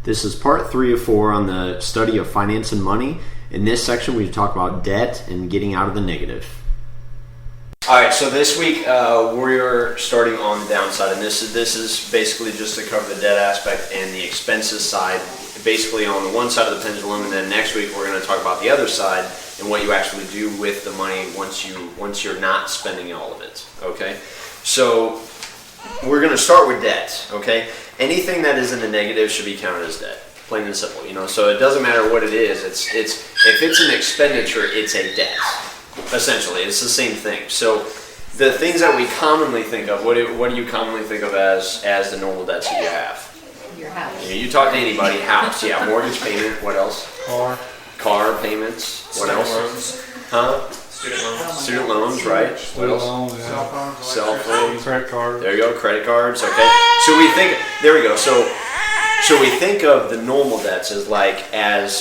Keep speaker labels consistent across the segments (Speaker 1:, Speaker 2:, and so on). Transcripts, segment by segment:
Speaker 1: This is part 3 of 4 on the study of finance and money. In this section, we talk about debt and getting out of the negative. All right, so this week we're starting on the downside, and this is basically just to cover the debt aspect and the expenses side, basically on the one side of the pendulum, and then next week we're going to talk about the other side and what you actually do with the money once you're not spending all of it. Okay, so we're going to start with debt. Okay, anything that is in the negative should be counted as debt, plain and simple. So it doesn't matter what it is. It's if it's an expenditure, it's a debt. Essentially, it's the same thing. So the things that we commonly think of, what do you commonly think of as the normal debts that you have?
Speaker 2: Your house.
Speaker 1: You talk to anybody, house, yeah, mortgage payment, what else? Car payments, what else?
Speaker 3: Loans.
Speaker 1: Huh?
Speaker 3: Student
Speaker 1: Student loans, right? What else?
Speaker 4: Loans, yeah.
Speaker 3: Cell phones.
Speaker 1: Cell phones.
Speaker 4: Credit card.
Speaker 1: There you go, credit cards, okay. So we think, there we go, so we think of the normal debts as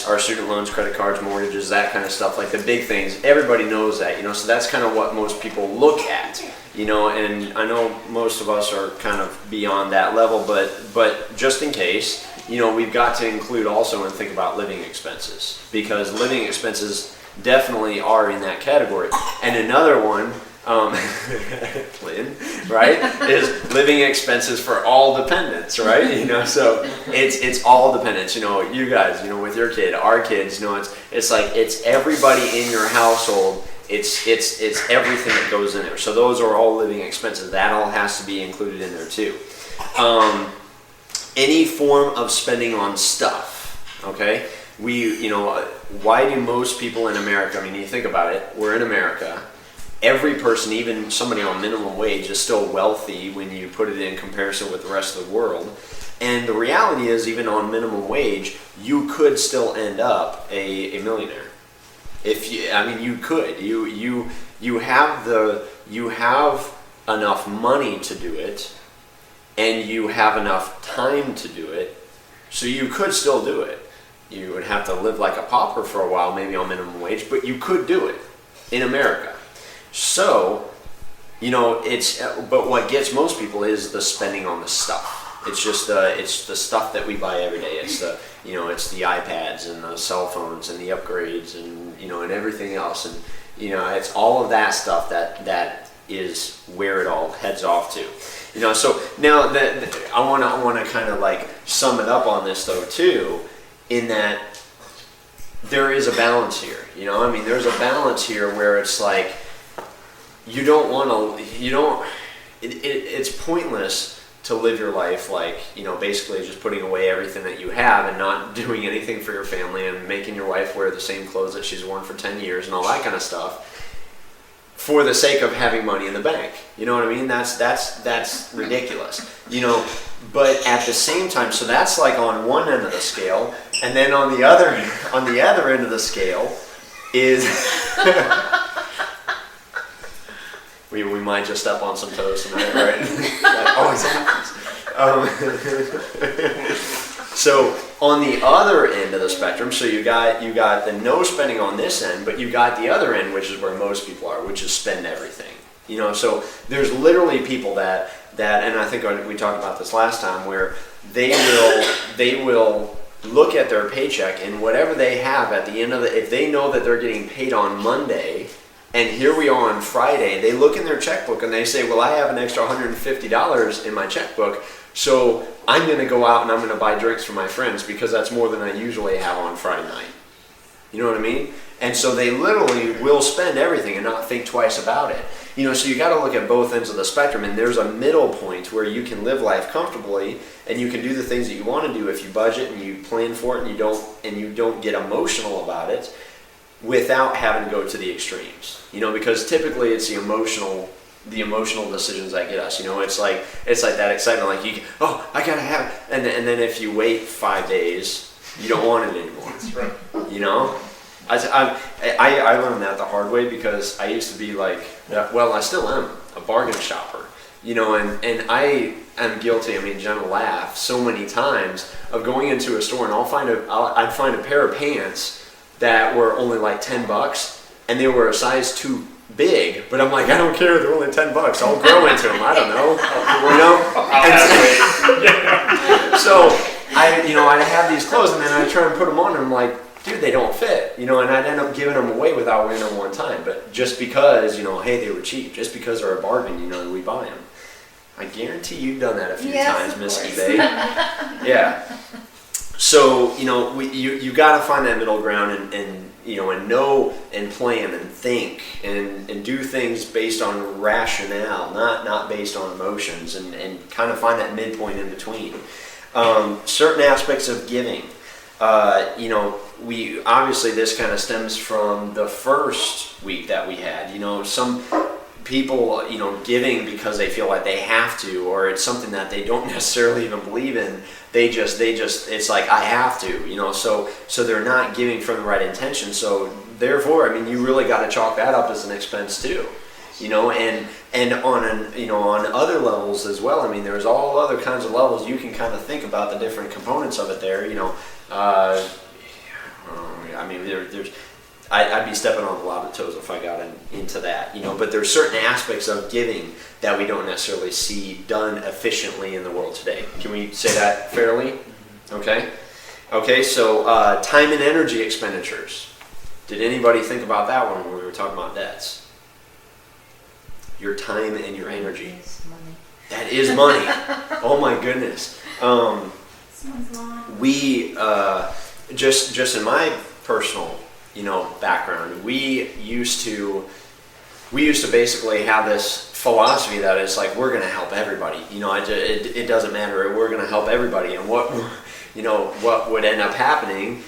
Speaker 1: our student loans, credit cards, mortgages, that kind of stuff, like the big things. Everybody knows that, so that's kind of what most people look at, and I know most of us are kind of beyond that level, but just in case, we've got to include also and think about living expenses, because living expenses definitely are in that category. And another one, Lynn, right, is living expenses for all dependents, right? So it's all dependents. You guys, with your kid, our kids, it's everybody in your household. It's everything that goes in there. So those are all living expenses. That all has to be included in there too. Any form of spending on stuff, okay? Why do most people in America, you think about it, we're in America. Every person, even somebody on minimum wage, is still wealthy when you put it in comparison with the rest of the world. And the reality is, even on minimum wage, you could still end up a millionaire. You could. You have enough money to do it, and you have enough time to do it, so you could still do it. You would have to live like a pauper for a while, maybe on minimum wage, but you could do it in America. So, but what gets most people is the spending on the stuff. It's just it's the stuff that we buy every day. It's it's the iPads and the cell phones and the upgrades and and everything else, and it's all of that stuff that is where it all heads off to. So now that I want to kind of like sum it up on this though too, in that there is a balance here. There's a balance here where it's like, it's pointless to live your life like, basically just putting away everything that you have and not doing anything for your family and making your wife wear the same clothes that she's worn for 10 years and all that kind of stuff for the sake of having money in the bank. You know what I mean? That's ridiculous. But at the same time, so that's like on one end of the scale, and then on the other end of the scale is we might just step on some toes tonight, right? That always happens. So on the other end of the spectrum, so you got the no spending on this end, but you got the other end, which is where most people are, which is spend everything. So there's literally people that, and I think we talked about this last time, where they will look at their paycheck and whatever they have at the end of if they know that they're getting paid on Monday, and here we are on Friday, they look in their checkbook and they say, well, I have an extra $150 in my checkbook, so I'm going to go out and I'm going to buy drinks for my friends because that's more than I usually have on Friday night. You know what I mean? And so they literally will spend everything and not think twice about it. So you got to look at both ends of the spectrum, and there's a middle point where you can live life comfortably and you can do the things that you want to do if you budget and you plan for it and you don't get emotional about it without having to go to the extremes. Because typically it's the emotional decisions that get us. It's like that excitement, like I gotta have it, and then if you wait 5 days, you don't want it anymore.
Speaker 3: That's right.
Speaker 1: I learned that the hard way, because I used to be like, well, I still am a bargain shopper, and I am guilty. Jen will laugh so many times of going into a store and I'd find a pair of pants that were only like $10, and they were a size too big, but I'm like, I don't care, they're only $10. I'll grow into them. I don't know,
Speaker 3: I'll have to wait.
Speaker 1: So I'd have these clothes, and then I'd try and put them on, and I'm like, dude, they don't fit, and I'd end up giving them away without wearing them one time. But just because, hey, they were cheap, just because they're a bargain, we buy them. I guarantee you've done that a few times, Miss eBay. Yeah. So, you got to find that middle ground and know and plan and think and do things based on rationale, not based on emotions, and kind of find that midpoint in between. Certain aspects of giving, we obviously, this kind of stems from the first week that we had. Some people, giving because they feel like they have to, or it's something that they don't necessarily even believe in. They just, it's like, I have to, so they're not giving from the right intention. So therefore, you really got to chalk that up as an expense too, and on other levels as well. There's all other kinds of levels. You can kind of think about the different components of it there, I'd be stepping on a lot of toes if I got into that, but there's certain aspects of giving that we don't necessarily see done efficiently in the world today. Can we say that fairly? Okay, so time and energy expenditures. Did anybody think about that one when we were talking about debts? Your time and your energy. That is money. Oh my goodness. We, just in my personal background, we used to basically have this philosophy that it's like, we're going to help everybody. It doesn't matter. We're going to help everybody. And what would end up happening,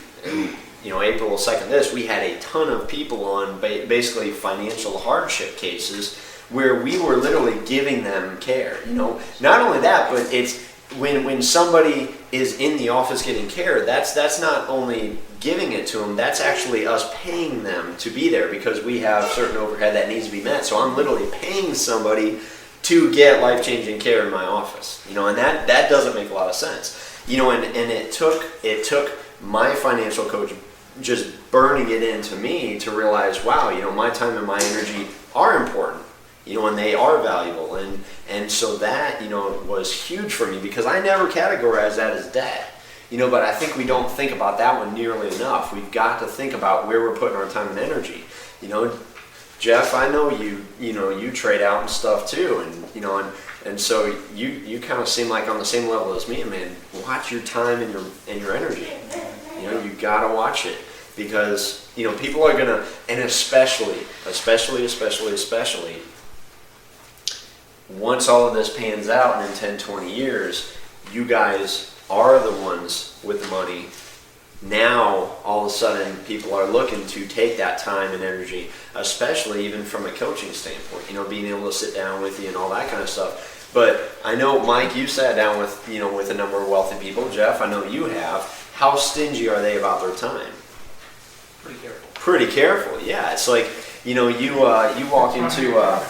Speaker 1: April will second this, we had a ton of people on basically financial hardship cases where we were literally giving them care. Not only that, but it's when somebody is in the office getting care, that's not only giving it to them, that's actually us paying them to be there, because we have certain overhead that needs to be met. So I'm literally paying somebody to get life-changing care in my office, and that doesn't make a lot of sense, and it took my financial coach just burning it into me to realize, wow, my time and my energy are important, and they are valuable, and so that was huge for me, because I never categorized that as debt. But I think we don't think about that one nearly enough. We've got to think about where we're putting our time and energy. Jeff, I know you trade out and stuff too, and so you kind of seem like on the same level as me. Man, watch your time and your energy. You gotta watch it, because people are gonna, and especially once all of this pans out, and in 10, 20 years, you guys are the ones with the money. Now, all of a sudden, people are looking to take that time and energy, especially even from a coaching standpoint, being able to sit down with you and all that kind of stuff. But I know, Mike, you sat down with, with a number of wealthy people. Jeff, I know you have. How stingy are they about their time? Pretty careful, yeah. It's like, you walk into,
Speaker 2: I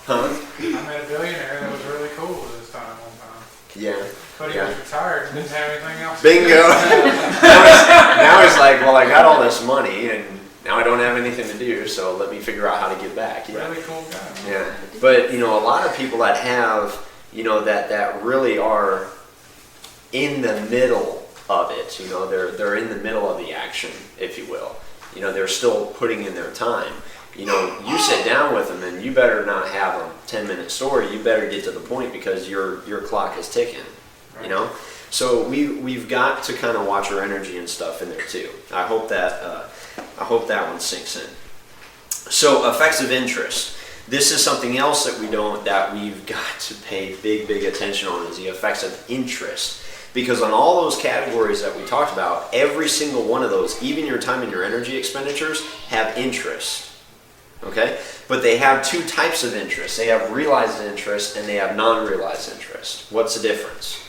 Speaker 2: met a billionaire that was really cool with his time one time.
Speaker 1: Yeah.
Speaker 2: But he was retired and didn't have anything else.
Speaker 1: Bingo. now he's like, well, I got all this money and now I don't have anything to do, so let me figure out how to give back.
Speaker 2: Yeah. Really cool guy.
Speaker 1: Yeah. But, a lot of people that have, that really are in the middle of it, they're in the middle of the action, if you will. They're still putting in their time. You sit down with them and you better not have a 10-minute story. You better get to the point, because your clock is ticking.
Speaker 2: Right.
Speaker 1: So we've got to kind of watch our energy and stuff in there too. I hope that one sinks in. So effects of interest. This is something else that we've got to pay big attention on, is the effects of interest. Because on all those categories that we talked about, every single one of those, even your time and your energy expenditures, have interest. Okay? But they have two types of interest. They have realized interest and they have non-realized interest. What's the difference?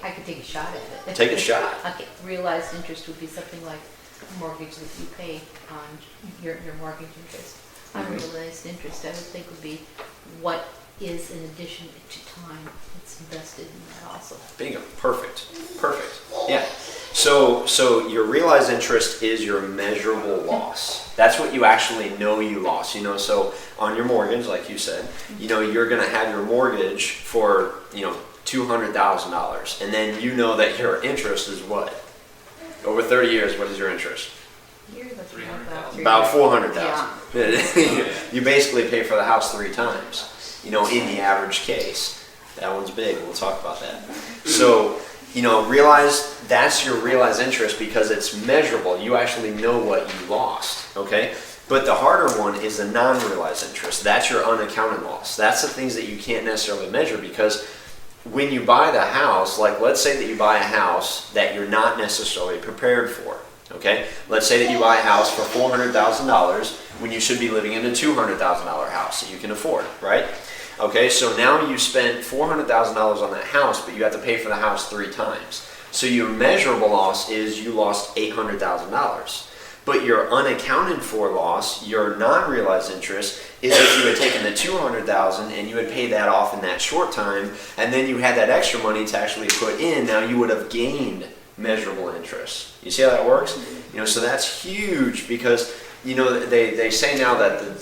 Speaker 3: I could take a shot at it.
Speaker 1: Take a shot.
Speaker 3: Okay. Realized interest would be something like a mortgage that you pay on your mortgage interest. Unrealized interest, I would think, would be what is in addition to time that's invested in that also.
Speaker 1: Bingo. Perfect. Yeah. So your realized interest is your measurable loss. That's what you actually know you lost. So on your mortgage, like you said, you're going to have your mortgage for $200,000, and then you know that your interest is what? Over 30 years, what is your interest?
Speaker 3: You're looking at
Speaker 1: About 400,000. You basically pay for the house 3 times. In the average case. That one's big. We'll talk about that. So, realize that's your realized interest because it's measurable. You actually know what you lost. Okay. But the harder one is the non-realized interest. That's your unaccounted loss. That's the things that you can't necessarily measure because when you buy the house, like let's say that you buy a house that you're not necessarily prepared for, okay? Let's say that you buy a house for $400,000 when you should be living in a $200,000 house that you can afford, right? Okay, so now you spent $400,000 on that house, but you have to pay for the house 3 times. So your measurable loss is you lost $800,000. But your unaccounted for loss, your non-realized interest, is if you had taken the $200,000 and you had paid that off in that short time, and then you had that extra money to actually put in, now you would have gained measurable interest. You see how that works? So that's huge because they say now that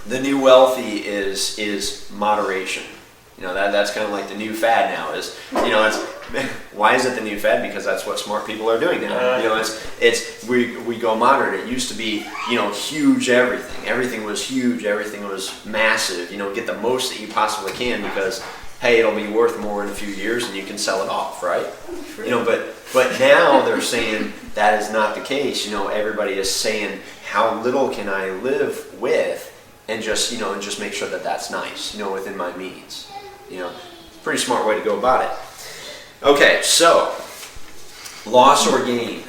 Speaker 1: the new wealthy is moderation. That's kind of like the new fad now is, why is it the new fad? Because that's what smart people are doing now. We go moderate. It used to be, huge everything. Everything was huge. Everything was massive. Get the most that you possibly can because, hey, it'll be worth more in a few years and you can sell it off, right? But now they're saying that is not the case. Everybody is saying, how little can I live with? And just make sure that that's nice, within my means. Pretty smart way to go about it. Okay, so loss or gain.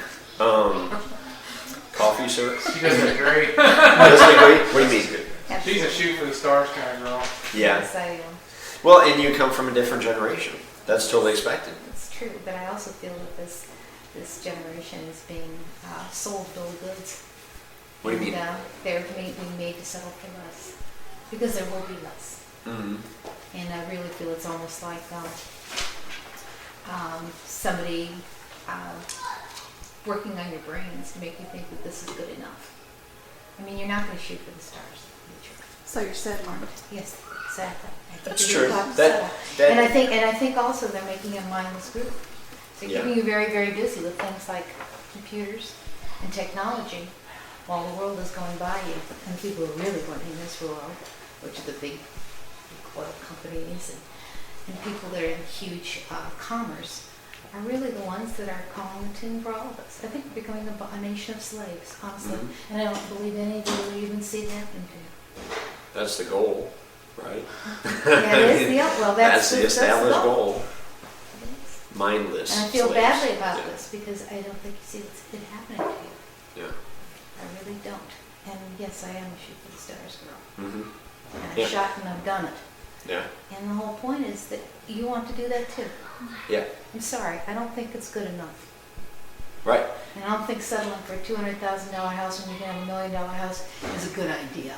Speaker 1: Coffee, sir?
Speaker 2: She does it great.
Speaker 1: Doesn't agree? What do you mean?
Speaker 2: She's a shoot for the stars kind of girl.
Speaker 1: Yeah.
Speaker 3: Yes, I am.
Speaker 1: Well, and you come from a different generation. That's totally expected.
Speaker 3: It's true, but I also feel that this generation is being sold bill of goods.
Speaker 1: What do you mean?
Speaker 3: They're being made to settle for less because there will be less.
Speaker 1: Mm-hmm.
Speaker 3: And I really feel it's almost like somebody working on your brains to make you think that this is good enough. I mean, you're not going to shoot for the stars.
Speaker 4: So you're settling.
Speaker 3: Yes, exactly. I think
Speaker 1: That's
Speaker 3: you
Speaker 1: true.
Speaker 3: have to
Speaker 1: That-
Speaker 3: settle. And I think also they're making a mindless group. They're
Speaker 1: Yeah.
Speaker 3: keeping you very, very busy with things like computers and technology while the world is going by you. And people are really running this world, which are the big oil companies and people that are in huge commerce, are really the ones that are calling the tune for all of us. I think we're becoming a nation of slaves, honestly.
Speaker 1: Mm-hmm.
Speaker 3: And I don't believe any of you will even see it happening to you.
Speaker 1: That's the goal, right?
Speaker 3: Yeah, it is the well.
Speaker 1: That's the established
Speaker 3: goal.
Speaker 1: goal. Mindless.
Speaker 3: And I feel
Speaker 1: slaves.
Speaker 3: badly about
Speaker 1: Yeah.
Speaker 3: this because I don't think you see what's been happening to you.
Speaker 1: Yeah.
Speaker 3: I really don't. And yes, I am a shoot for the stars girl.
Speaker 1: Mm-hmm.
Speaker 3: And I've
Speaker 1: Yeah.
Speaker 3: shot and I've done it.
Speaker 1: Yeah.
Speaker 3: And the whole point is that you want to do that too.
Speaker 1: Yeah.
Speaker 3: I'm sorry, I don't think it's good enough.
Speaker 1: Right.
Speaker 3: And I don't think settling for a $200,000 house when you can have $1 million house is a good idea.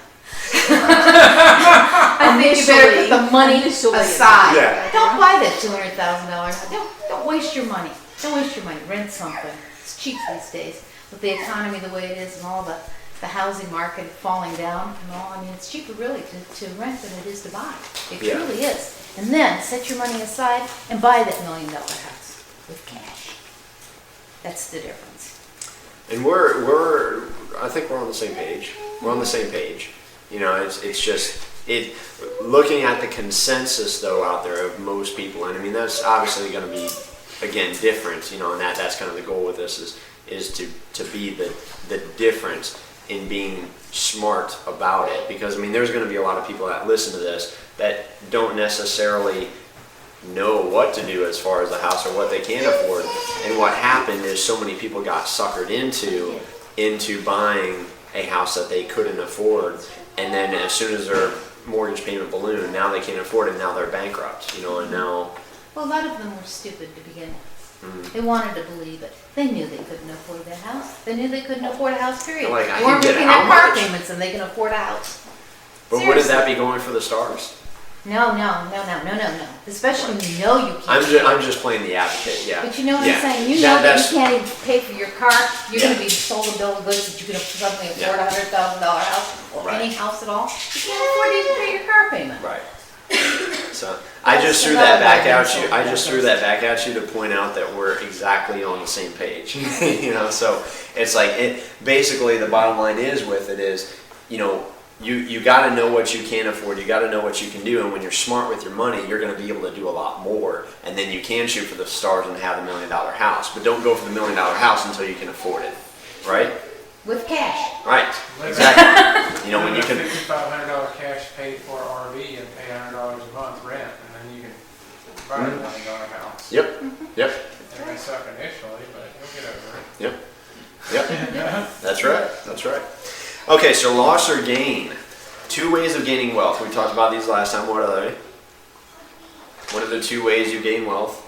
Speaker 3: I think you better put the money
Speaker 4: Initially.
Speaker 3: aside.
Speaker 1: Yeah.
Speaker 3: Don't buy that $200,000 house. Don't waste your money. Don't waste your money. Rent something. It's cheap these days. With the economy the way it is and all the housing market falling down and all, I mean, it's cheaper really to rent than it is to buy. It
Speaker 1: Yeah.
Speaker 3: truly is. And then set your money aside and buy that $1 million house with cash. That's the difference.
Speaker 1: And I think we're on the same page. We're on the same page. It's just looking at the consensus though out there of most people, and I mean that's obviously going to be again different, and that's kind of the goal with this is to be the difference in being smart about it, because I mean there's going to be a lot of people that listen to this that don't necessarily know what to do as far as the house or what they can afford. And what happened is so many people got suckered into buying a house that they couldn't afford, and then as soon as their mortgage payment ballooned, now they can't afford it, now they're bankrupt, and now...
Speaker 3: Well, a lot of them were stupid to begin with. They wanted to believe it. They knew they couldn't afford that house. They knew they couldn't afford a house, period.
Speaker 1: Like, I
Speaker 3: They weren't
Speaker 1: can get
Speaker 3: making
Speaker 1: how
Speaker 3: their car
Speaker 1: much?
Speaker 3: payments and they can afford a house.
Speaker 1: But wouldn't that
Speaker 3: Seriously.
Speaker 1: be going for the stars?
Speaker 3: No. Especially when you know you can't.
Speaker 1: I'm just playing the advocate, yeah.
Speaker 3: But you know what
Speaker 1: Yeah.
Speaker 3: I'm saying? You
Speaker 1: Yeah,
Speaker 3: know that
Speaker 1: that's-
Speaker 3: you can't even pay for your car. You're
Speaker 1: Yeah.
Speaker 3: going to be sold a bill of goods that you can suddenly afford
Speaker 1: Yeah.
Speaker 3: a $100,000 house or
Speaker 1: Right.
Speaker 3: any house at all. You can't afford to even pay your car payment.
Speaker 1: Right. So I
Speaker 3: That's
Speaker 1: just threw that back
Speaker 3: another
Speaker 1: at you.
Speaker 3: insult
Speaker 1: I
Speaker 3: to
Speaker 1: just
Speaker 3: that
Speaker 1: threw that back at you to point out that we're exactly on the same page. You know, so it's like basically the bottom line is with it is, you know, you got to know what you can afford. You got to know what you can do, and when you're smart with your money, you're going to be able to do a lot more. And then you can shoot for the stars and have the $1 million house, but don't go for the $1 million house until you can afford it, right?
Speaker 3: With cash.
Speaker 1: Right. Exactly. You know, when you can.
Speaker 2: $5,500 cash paid for an RV and pay $100 a month rent, and then you can buy a $1 million house.
Speaker 1: Yep. Yep.
Speaker 2: It may suck initially, but you'll get over it.
Speaker 1: Yep. Yep. That's right. That's right. Okay, so loss or gain. 2 ways of gaining wealth. We talked about these last time. What are they? What are the 2 ways you gain wealth?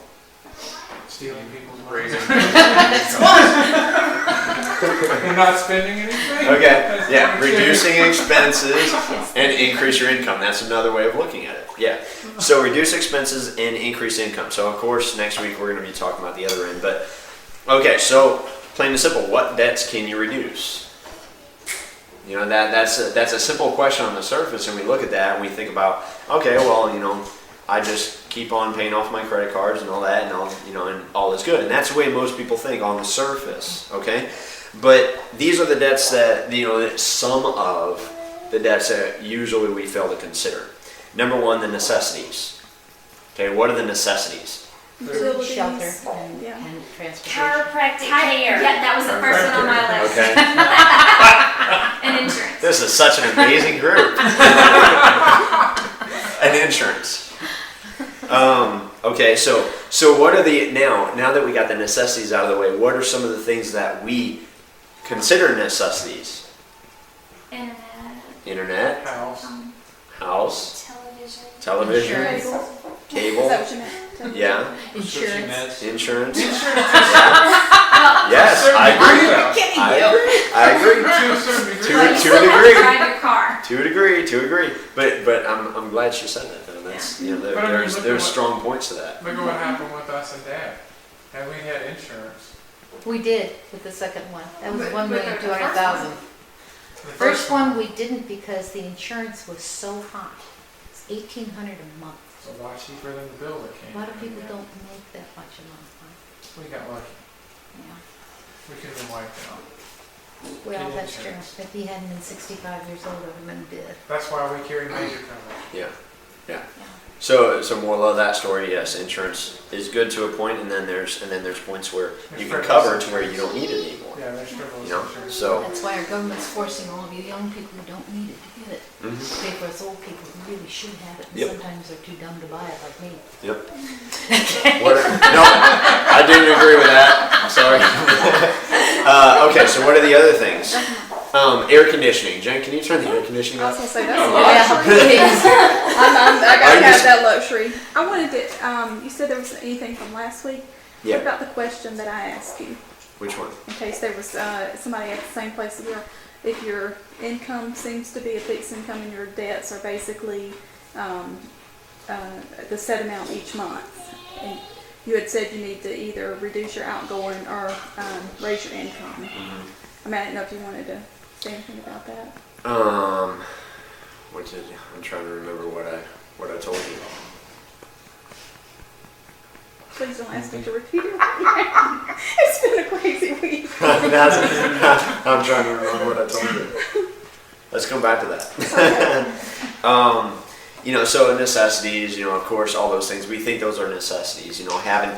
Speaker 2: Stealing people's money.
Speaker 5: Raising.
Speaker 2: You're not spending anything?
Speaker 1: Okay,
Speaker 2: That's
Speaker 1: yeah,
Speaker 2: pretty
Speaker 1: reducing expenses and increase your income. That's another way of looking at it. Yeah. So reduce expenses and increase income. So of course, next week we're going to be talking about the other end. But okay, so plain and simple, what debts can you reduce? You know, that's a simple question on the surface, and we look at that and we think about, okay, well, you know, I just keep on paying off my credit cards and all that, and all is good. And that's the way most people think on the surface. Okay. But these are the debts that, you know, some of the debts that usually we fail to consider. Number 1, the necessities. Okay, what are the necessities?
Speaker 4: Utilities.
Speaker 3: Shelter
Speaker 4: Yeah.
Speaker 3: and transportation.
Speaker 6: Chiropractic care. Yeah, that was the first one on my list.
Speaker 1: Okay.
Speaker 6: And insurance.
Speaker 1: This is such an amazing group. And insurance. Okay, so what are the now that we got the necessities out of the way, what are some of the things that we consider necessities? Internet,
Speaker 2: House.
Speaker 1: house,
Speaker 6: Television.
Speaker 1: television,
Speaker 3: Insurance.
Speaker 1: cable,
Speaker 4: Is that what you meant?
Speaker 1: yeah,
Speaker 3: Insurance.
Speaker 1: insurance. Yes, I agree.
Speaker 3: I'm kidding
Speaker 1: I
Speaker 3: you.
Speaker 1: agree. I agree.
Speaker 2: To a certain degree.
Speaker 1: To
Speaker 6: But you
Speaker 1: a
Speaker 6: still have
Speaker 1: degree.
Speaker 6: to drive your car.
Speaker 1: To agree. But I'm glad she said that though. That's you know
Speaker 2: But I mean, look at
Speaker 1: there's
Speaker 2: what-
Speaker 1: strong points to that.
Speaker 2: Look at what happened with us and Dad. And we had insurance.
Speaker 3: We did with the second one. That was
Speaker 6: But-
Speaker 3: 1,200,000.
Speaker 2: The
Speaker 3: First one we didn't because the insurance was so high. It's $1,800 a month.
Speaker 2: was a lot cheaper than the bill that came.
Speaker 3: A lot of
Speaker 2: in.
Speaker 3: people don't make that much a month. Huh?
Speaker 2: We got lucky.
Speaker 3: Yeah.
Speaker 2: We could have been wiped out.
Speaker 3: Well,
Speaker 2: Get
Speaker 3: that's true.
Speaker 2: insurance.
Speaker 3: If he hadn't been 65 years old, I would have been dead.
Speaker 2: That's why we carry major coverage.
Speaker 1: Yeah.
Speaker 3: Yeah.
Speaker 1: So moral of that story, yes, insurance is good to a point, and then there's points where you can cover to where you don't need it anymore.
Speaker 2: Yeah, there's frivolous
Speaker 1: You know,
Speaker 2: insurance.
Speaker 1: so
Speaker 3: That's why our government's forcing all of you young people who don't need it to get it.
Speaker 1: mhm.
Speaker 3: Pay for us old people who really should have it, and
Speaker 1: Yep.
Speaker 3: sometimes they're too dumb to buy it, like me.
Speaker 1: Yep. No, I didn't agree with that. Sorry. Okay, so what are the other things? Air conditioning. Jen, can you turn the air conditioning
Speaker 4: I was
Speaker 1: off?
Speaker 4: gonna say that's a
Speaker 1: Oh,
Speaker 4: luxury.
Speaker 3: Yeah, please.
Speaker 4: I
Speaker 1: Are
Speaker 4: gotta
Speaker 1: you
Speaker 4: have
Speaker 1: s-
Speaker 4: that luxury. I wanted to. You said there was anything from last week.
Speaker 1: Yeah.
Speaker 4: What about the question that I asked you?
Speaker 1: Which one?
Speaker 4: In case there was somebody at the same place that you are, if your income seems to be a fixed income and your debts are basically the set amount each month, and you had said you need to either reduce your outgoing or raise your income.
Speaker 1: Mhm.
Speaker 4: I mean, I didn't know if you wanted to say anything about that.
Speaker 1: I'm trying to remember what I told you.
Speaker 4: Please don't ask me to repeat it. It's been a crazy week.
Speaker 1: I'm trying to remember what I told you. Let's come back to that. So necessities, of course, all those things. We think those are necessities. Driving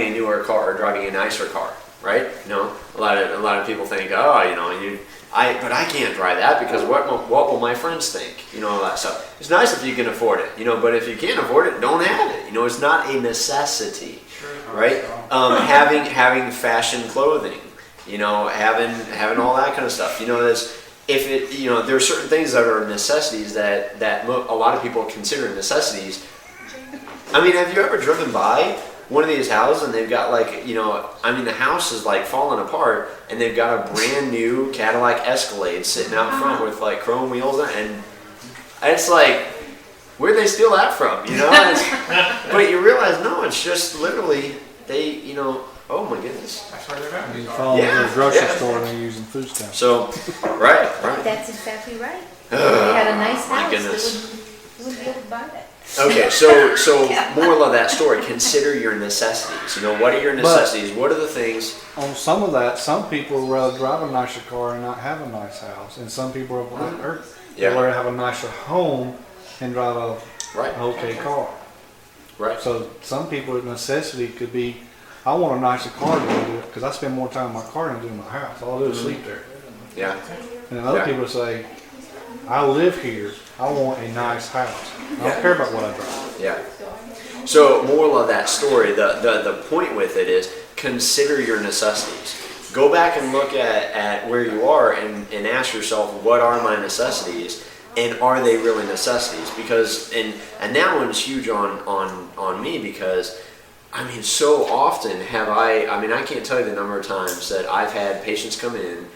Speaker 1: a newer car or driving a nicer car, right? A lot of people think, but I can't drive that because what will my friends think? All that stuff. It's nice if you can afford it, but if you can't afford it, don't have it. It's not a necessity,
Speaker 2: Sure,
Speaker 1: right?
Speaker 2: so.
Speaker 1: Having fashion clothing, having all that kind of stuff. There are certain things that are necessities that a lot of people consider necessities. I mean, have you ever driven by one of these houses and they've got the house is like falling apart and they've got a brand new Cadillac Escalade sitting out front with like chrome wheels and it's like, where'd they steal that from? You know, but you realize, no, it's just literally, they, you know, oh my goodness.
Speaker 2: That's where they're
Speaker 5: You
Speaker 2: at.
Speaker 5: follow
Speaker 1: Yeah,
Speaker 5: to the grocery
Speaker 1: yeah.
Speaker 5: store and they're using food stamps.
Speaker 1: So, right.
Speaker 3: That's exactly right. If they had a nice
Speaker 1: my
Speaker 3: house,
Speaker 1: goodness.
Speaker 3: they wouldn't be able to buy that.
Speaker 1: Okay, so moral of that story, consider your necessities. You know, what are your necessities? What are the things?
Speaker 5: On some of that, some people would rather drive a nicer car and not have a nice house, and some people would
Speaker 1: Yeah.
Speaker 5: rather have a nicer home and drive an
Speaker 1: Right,
Speaker 5: okay car.
Speaker 1: right.
Speaker 5: So some people's necessity could be, I want a nicer car because I spend more time in my car than I do in my house. All I do is sleep there.
Speaker 1: Yeah,
Speaker 5: And other
Speaker 1: Yeah.
Speaker 5: people say, I live here. I want a nice house. I don't care about what I drive.
Speaker 1: yeah. So, moral of that story, the point with it is consider your necessities. Go back and look at where you are and ask yourself, what are my necessities? And are they really necessities? Because, and that one's huge on me because, I mean, so often I mean, I can't tell you the number of times that I've had patients come in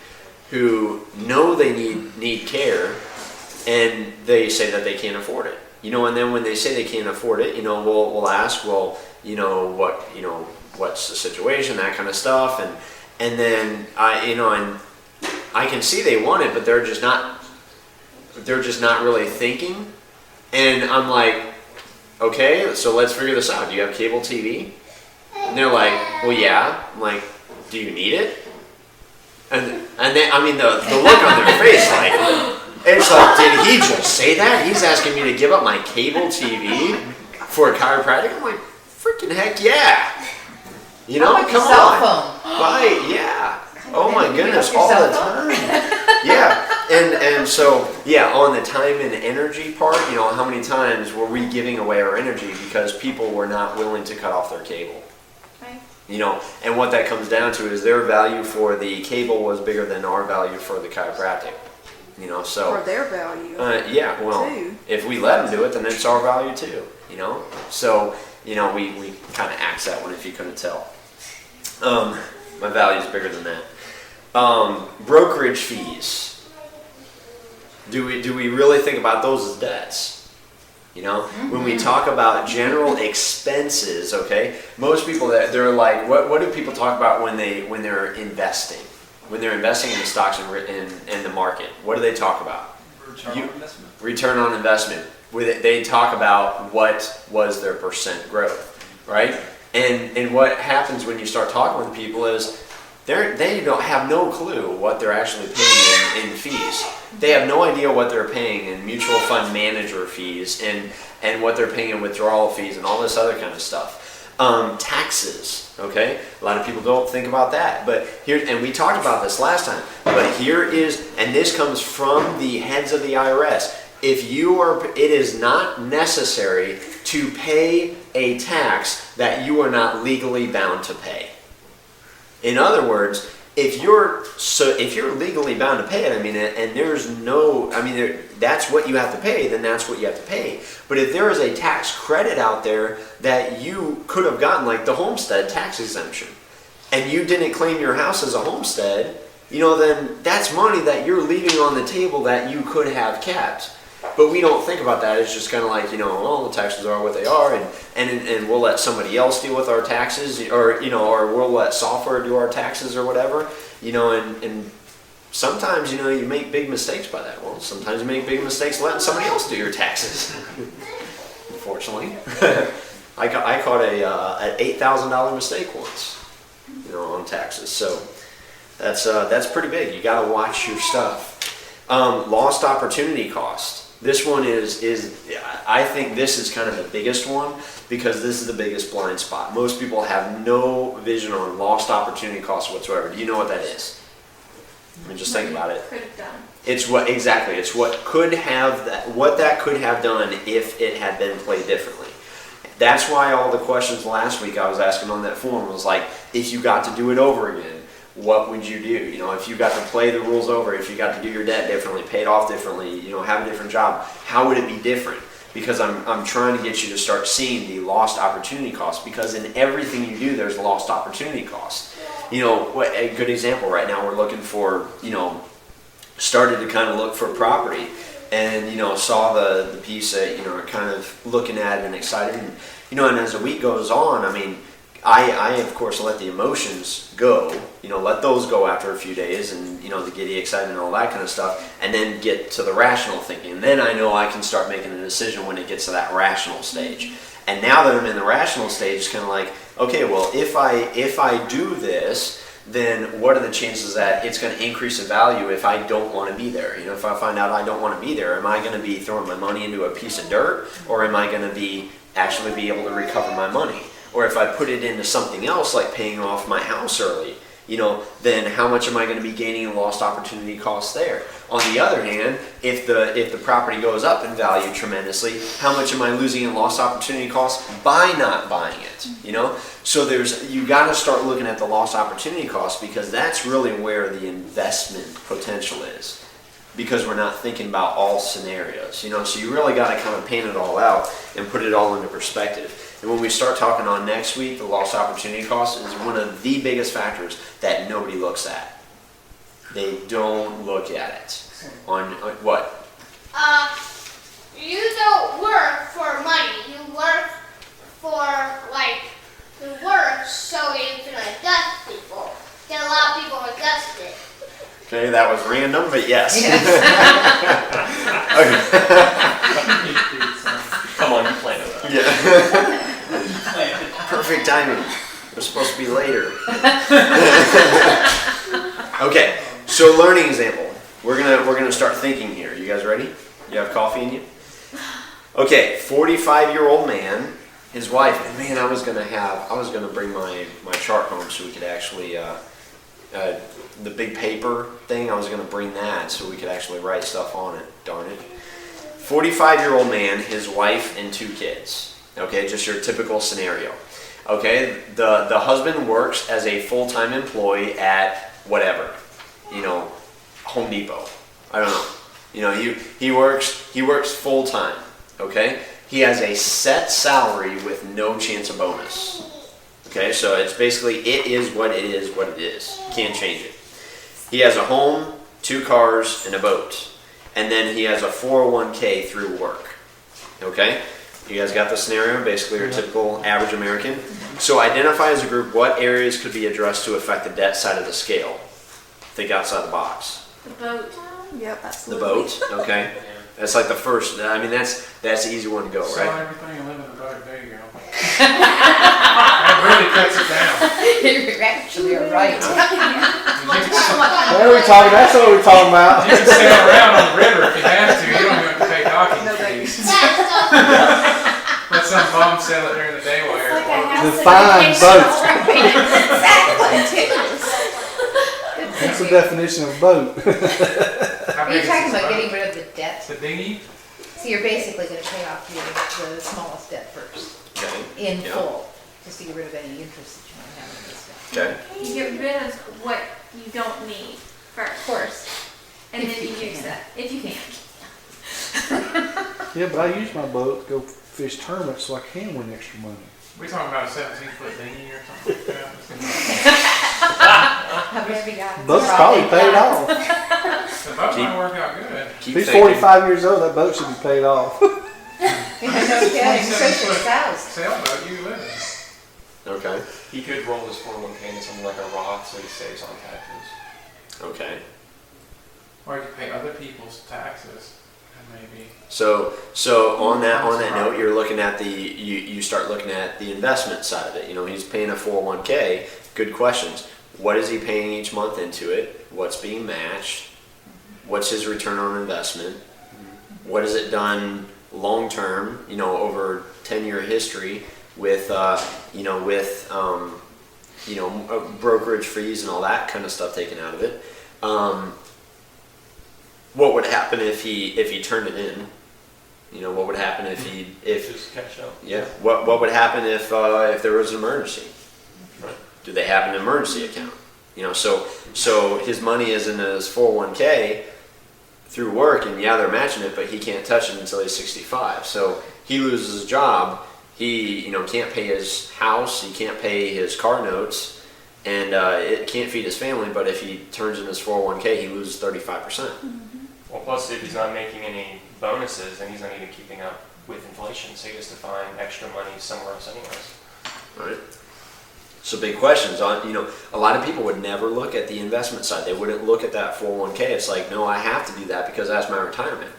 Speaker 1: who know they need care and they say that they can't afford it. You know, and then when they say they can't afford it, you know, we'll ask, well, you know, what's the situation, that kind of stuff, and then and I can see they want it, but they're just not really thinking. And I'm like, okay, so let's figure this out. Do you have cable TV? And they're like, well, yeah. I'm like, do you need it? And then, I mean, the look on their face, like, it's like, did he just say that? He's asking me to give up my cable TV for a chiropractic? I'm like, freaking heck yeah. You know,
Speaker 3: How about
Speaker 1: come
Speaker 3: your cell
Speaker 1: on.
Speaker 3: phone?
Speaker 1: Right, yeah. Oh my
Speaker 3: Can you
Speaker 1: goodness,
Speaker 3: pick up
Speaker 1: all
Speaker 3: your
Speaker 1: the
Speaker 3: cell
Speaker 1: time. Yeah. And so, yeah, on the time and energy part, you know, how many times were we giving away our energy because people were not willing to cut off their cable?
Speaker 4: Right.
Speaker 1: You know, and what that comes down to is their value for the cable was bigger than our value for the chiropractic. You know, so.
Speaker 4: For their value.
Speaker 1: Yeah, well,
Speaker 4: too.
Speaker 1: if we let them do it, then it's our value too, you know? So, you know, we kind of axe that one if you couldn't tell. My value is bigger than that. Brokerage fees. Do we really think about those as debts? You know, when we talk about general expenses, okay, most people they're like, what do people talk about when they're investing? When they're investing in the stocks and the market, what do they talk about? Return on investment. With it, they talk about what was their percent growth, right? And what happens when you start talking with people is they don't have no clue what they're actually paying in fees. They have no idea what they're paying in mutual fund manager fees and what they're paying in withdrawal fees and all this other kind of stuff. Taxes, okay? A lot of people don't think about that, but here, and we talked about this last time, but here is, and this comes from the heads of the IRS. It is not necessary to pay a tax that you are not legally bound to pay. In other words, if you're legally bound to pay it, I mean, and there's no, I mean, that's what you have to pay, then that's what you have to pay. But if there is a tax credit out there that you could have gotten, like the homestead tax exemption, and you didn't claim your house as a homestead, you know, then that's money that you're leaving on the table that you could have kept. But we don't think about that. It's just kind of like, you know, well, the taxes are what they are, and we'll let somebody else deal with our taxes, or, you know, or we'll let software do our taxes or whatever, you know, and sometimes, you know, you make big mistakes by that. Well, sometimes you make big mistakes letting somebody else do your taxes. Unfortunately, I caught an $8,000 mistake once, you know, on taxes. So that's pretty big. You got to watch your stuff. Lost opportunity cost. This one is I think this is kind of the biggest one because this is the biggest blind spot. Most people have no vision on lost opportunity cost whatsoever. Do you know what that is? I mean, just think about it.
Speaker 6: Could have done.
Speaker 1: It's what that could have done if it had been played differently. That's why all the questions last week I was asking on that form was like, if you got to do it over again, what would you do? You know, if you got to play the rules over, if you got to do your debt differently, pay it off differently, you know, have a different job, how would it be different? Because I'm trying to get you to start seeing the lost opportunity cost, because in everything you do, there's lost opportunity cost. You know, a good example right now, we're looking for, you know, started to kind of look for property. and saw the piece that are kind of looking at it and excited, and and as the week goes on, I mean, I of course let the emotions go, let those go after a few days, and the giddy excitement and all that kind of stuff, and then get to the rational thinking. And then I know I can start making a decision when it gets to that rational stage. And now that I'm in the rational stage, it's kind of like, okay, well, if I do this, then what are the chances that it's going to increase in value if I don't want to be there? If I find out I don't want to be there, am I going to be throwing my money into a piece of dirt, or am I going to be able to recover my money? Or if I put it into something else, like paying off my house early, then how much am I going to be gaining in lost opportunity costs there? On the other hand, if the property goes up in value tremendously, how much am I losing in lost opportunity costs by not buying it? So you got to start looking at the lost opportunity costs, because that's really where the investment potential is. Because we're not thinking about all scenarios, so you really got to kind of paint it all out and put it all into perspective. And when we start talking on next week, the lost opportunity cost is one of the biggest factors that nobody looks at. They don't look at it. On what?
Speaker 7: You don't work for money. You work for, you work so you can adjust people. Get a lot of people adjusted.
Speaker 1: Okay, that was random, but yes.
Speaker 8: Come on, you planned it.
Speaker 1: Yeah. Perfect timing. We're supposed to be later. Okay, so learning example. We're gonna start thinking here. You guys ready? You have coffee in you? Okay, 45-year-old man, his wife, and man, I was gonna bring my chart home so we could actually the big paper thing, I was gonna bring that so we could actually write stuff on it. Darn it. 45-year-old man, his wife, and 2 kids. Okay, just your typical scenario. Okay, the husband works as a full-time employee at whatever, Home Depot. I don't know. He works full-time. Okay, he has a set salary with no chance of bonus. Okay, so it's basically, it is what it is, what it is. Can't change it. He has a home, 2 cars, and a boat. And then he has a 401k through work. Okay? You guys got the scenario, basically your typical average American. So identify as a group what areas could be addressed to affect the debt side of the scale. Think outside the box.
Speaker 6: The boat.
Speaker 4: Yep,
Speaker 1: The
Speaker 4: absolutely.
Speaker 1: boat, okay? That's like the first, that's the easy one to go,
Speaker 2: Sell
Speaker 1: right?
Speaker 2: everything and live in the boat. There you go. That really cuts it down.
Speaker 3: You're actually right.
Speaker 5: What are we talking? That's what we're talking about.
Speaker 2: You can sail around on the river if you have to. You don't even have to pay docking
Speaker 4: No
Speaker 2: fees.
Speaker 7: That's
Speaker 2: Let some bum sail it during the day while you're
Speaker 6: Like a
Speaker 2: at work.
Speaker 6: house
Speaker 5: Define boat. What's the
Speaker 3: Exactly.
Speaker 5: definition of boat?
Speaker 2: How
Speaker 3: Are
Speaker 2: big
Speaker 3: you
Speaker 2: is
Speaker 3: talking
Speaker 2: this
Speaker 3: about
Speaker 2: boat?
Speaker 3: getting rid of the debt?
Speaker 2: The dinghy?
Speaker 3: So you're basically gonna pay off the smallest debt first,
Speaker 1: Okay.
Speaker 3: in
Speaker 1: Yeah.
Speaker 3: full, just to get rid of any interest that you might have in this stuff.
Speaker 1: Okay.
Speaker 6: You get rid of what you don't need
Speaker 3: Of
Speaker 6: first,
Speaker 3: course.
Speaker 6: and
Speaker 3: If
Speaker 6: then
Speaker 3: you
Speaker 6: you use
Speaker 3: can.
Speaker 6: that, if you can.
Speaker 5: Yeah, but I use my boat to go fish tournaments so I can win extra money.
Speaker 2: We talking about a 17-foot dinghy or something like that?
Speaker 3: Have you ever got?
Speaker 5: Boat's probably paid off.
Speaker 2: The boat might work out good.
Speaker 1: Keep
Speaker 5: He's
Speaker 1: thinking.
Speaker 5: 45 years old, that boat should be paid off.
Speaker 3: Yeah, no kidding, especially the spouse.
Speaker 2: Sailboat you live in.
Speaker 1: Okay.
Speaker 8: He could roll his 401k into something like a Roth so he saves on taxes.
Speaker 1: Okay.
Speaker 2: Or you pay other people's taxes, and maybe.
Speaker 1: So on that note, you're looking at you start looking at the investment side of it. He's paying a 401k. Good questions. What is he paying each month into it? What's being matched? What's his return on investment? What has it done long term? Over 10-year history with brokerage fees and all that kind of stuff taken out of it. What would happen if he turned it in? What would happen if
Speaker 8: Just cash out.
Speaker 1: yeah? What would happen if there was an emergency?
Speaker 8: Right.
Speaker 1: Do they have an emergency account? So his money is in his 401k through work, and yeah, they're matching it, but he can't touch it until he's 65. So he loses his job. He can't pay his house. He can't pay his car notes, and it can't feed his family. But if he turns in his 401k, he loses 35%.
Speaker 8: Well, plus if he's not making any bonuses, then he's not even keeping up with inflation, so he has to find extra money somewhere else anyways.
Speaker 1: Right. So big questions on, a lot of people would never look at the investment side. They wouldn't look at that 401k. It's like, no, I have to do that because that's my retirement,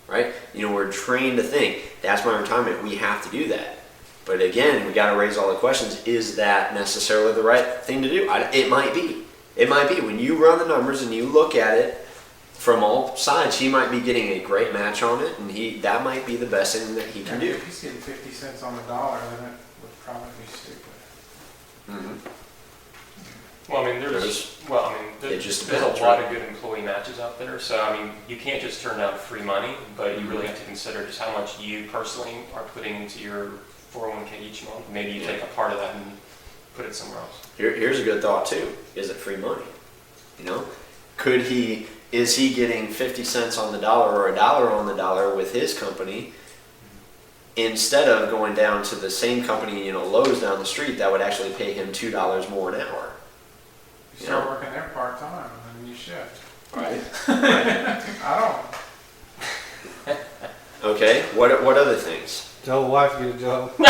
Speaker 1: right? We're trained to think that's my retirement. We have to do that. But again, we got to raise all the questions. Is that necessarily the right thing to do? It might be. It might be. When you run the numbers and you look at it from all sides, he might be getting a great match on it, and that might be the best thing that he can do.
Speaker 2: If he's getting 50 cents on the dollar, then it would probably be stupid.
Speaker 1: Mm-hmm.
Speaker 8: Well, I mean,
Speaker 1: It
Speaker 8: there's
Speaker 1: just
Speaker 8: a
Speaker 1: depends,
Speaker 8: lot
Speaker 1: right?
Speaker 8: of good employee matches out there. So, I mean, you can't just turn down free money, but you really have to consider just how much you personally are putting into your 401k each month. Maybe you take a part of that and put it somewhere else.
Speaker 1: Here's a good thought too. Is it free money? Is he getting 50 cents on the dollar or $1 on the dollar with his company instead of going down to the same company, Lowe's down the street that would actually pay him $2 more an hour?
Speaker 2: You start working there part-time and then you shift.
Speaker 1: Right.
Speaker 2: I don't.
Speaker 1: Okay. What other things?
Speaker 5: Tell the wife to get a job.
Speaker 6: I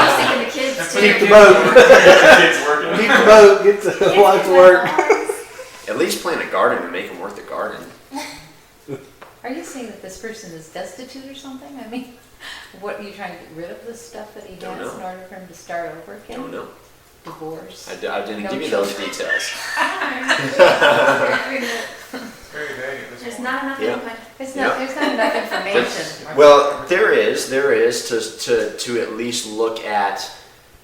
Speaker 6: was thinking the kids
Speaker 2: That's
Speaker 6: too.
Speaker 5: Keep the boat.
Speaker 8: Kids working.
Speaker 5: Keep the boat. Get the wife to work.
Speaker 1: At least plant a garden and make him work the garden.
Speaker 3: Are you saying that this person is destitute or something? I mean, what, are you trying to get rid of the stuff that he
Speaker 1: Don't
Speaker 3: has
Speaker 1: know.
Speaker 3: in order for him to start over again?
Speaker 1: Don't know.
Speaker 3: Divorce?
Speaker 1: I didn't
Speaker 3: No
Speaker 1: give you those
Speaker 3: children.
Speaker 1: details.
Speaker 2: It's very vague at this
Speaker 6: There's
Speaker 2: point.
Speaker 6: not enough
Speaker 1: Yeah.
Speaker 6: input.
Speaker 3: There's
Speaker 1: Yeah.
Speaker 3: not enough information.
Speaker 1: Well, there is to at least look at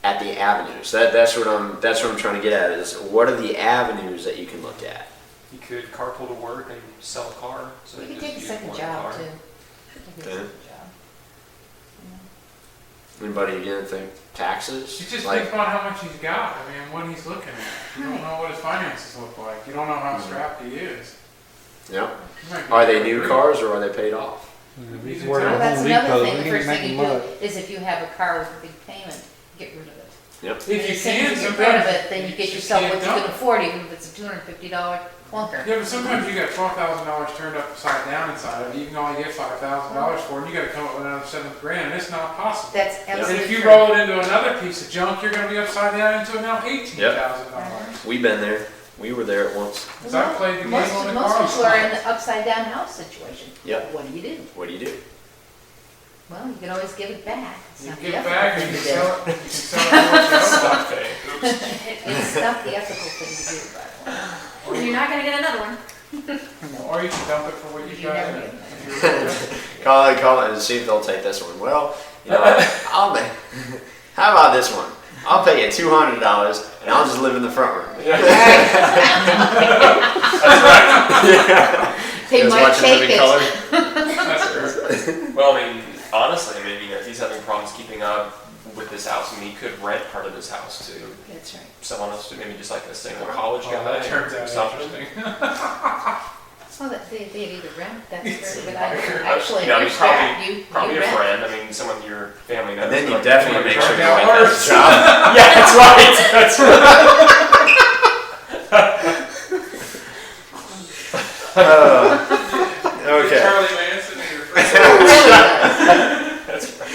Speaker 1: the avenues. That's what I'm trying to get at is what are the avenues that you can look at?
Speaker 8: You could carpool to work and sell a car. So
Speaker 3: You could
Speaker 8: just
Speaker 3: take a
Speaker 8: use
Speaker 3: second
Speaker 8: one
Speaker 3: job
Speaker 8: car.
Speaker 3: too. Take a
Speaker 1: Okay.
Speaker 3: second job.
Speaker 1: Anybody again think taxes?
Speaker 2: It just
Speaker 1: Like,
Speaker 2: depends on how much he's got. I mean, what he's looking at. You don't know what his finances look like. You don't know how strapped he is.
Speaker 1: yeah.
Speaker 2: He might be
Speaker 1: Are they new
Speaker 2: very-
Speaker 1: cars or are they paid off?
Speaker 5: If he's
Speaker 2: Well,
Speaker 5: working
Speaker 3: Well,
Speaker 5: at
Speaker 3: that's
Speaker 5: Home
Speaker 3: another
Speaker 5: Depot,
Speaker 3: thing.
Speaker 5: he
Speaker 3: The
Speaker 5: ain't
Speaker 3: first thing
Speaker 5: making
Speaker 3: you do
Speaker 5: money.
Speaker 3: is if you have a car with a big payment, get rid of it.
Speaker 1: Yep.
Speaker 2: If you
Speaker 3: As soon
Speaker 2: can,
Speaker 3: as you get rid of
Speaker 2: sometimes.
Speaker 3: it, then you get
Speaker 2: you
Speaker 3: yourself
Speaker 2: can't
Speaker 3: what you
Speaker 2: dump
Speaker 3: can
Speaker 2: it.
Speaker 3: afford, even if it's a $250 clunker.
Speaker 2: Yeah, but sometimes you got $12,000 turned upside down inside of it. You can only get $5,000 for it. And you got to come up with another $7,000, and it's not possible.
Speaker 3: That's
Speaker 2: And
Speaker 3: absolutely
Speaker 2: if you
Speaker 3: true.
Speaker 2: roll it into another piece of junk, you're going to be upside down into now $18,000.
Speaker 1: We've been there. We were there at once.
Speaker 2: Because I played the game
Speaker 3: Most
Speaker 2: on the
Speaker 3: most
Speaker 2: car.
Speaker 3: people are in the upside down house situation.
Speaker 1: Yep.
Speaker 3: What do you do?
Speaker 1: What do you do?
Speaker 3: Well, you can always give it back. It's
Speaker 2: You
Speaker 3: not
Speaker 2: give
Speaker 3: the
Speaker 2: it back
Speaker 3: ethical
Speaker 2: and you
Speaker 3: thing
Speaker 2: can
Speaker 3: to do.
Speaker 2: sell it. You can sell it for what you owe.
Speaker 8: Stop paying. Oops.
Speaker 3: It's not the ethical thing to do, by the way.
Speaker 6: And you're not gonna get another one.
Speaker 2: Or you can dump it for what you
Speaker 3: You
Speaker 2: got
Speaker 3: never
Speaker 2: in
Speaker 3: get
Speaker 2: it.
Speaker 3: that.
Speaker 1: Call it and see if they'll take this one. Well, I'll make. How about this one? I'll pay you $200 and I'll just live in the front room.
Speaker 3: They
Speaker 1: You guys
Speaker 3: might
Speaker 1: watching
Speaker 3: take
Speaker 1: Living
Speaker 3: it.
Speaker 1: Color?
Speaker 2: That's great.
Speaker 8: Well, I mean, honestly, I mean, if he's having problems keeping up with his house, I mean, he could rent part of his house to
Speaker 3: That's right.
Speaker 8: someone else, maybe just like a single college
Speaker 2: Well,
Speaker 8: guy
Speaker 2: that turns
Speaker 8: or
Speaker 2: out
Speaker 8: something.
Speaker 2: interesting.
Speaker 3: Well, they either rent, that's
Speaker 2: It's
Speaker 3: true, but
Speaker 2: a
Speaker 3: I,
Speaker 2: buyer.
Speaker 3: actually,
Speaker 8: You know,
Speaker 3: if you're
Speaker 8: he's
Speaker 3: strapped, you
Speaker 8: Probably a
Speaker 3: rent.
Speaker 8: friend. I mean, someone your family knows.
Speaker 1: And then you
Speaker 8: but-
Speaker 1: definitely make sure
Speaker 2: Drug
Speaker 1: you
Speaker 2: out
Speaker 1: like that
Speaker 2: worse.
Speaker 1: job.
Speaker 8: Yeah, that's right. That's right.
Speaker 1: Okay.
Speaker 2: Charlie Manson and your friend.
Speaker 8: That's right.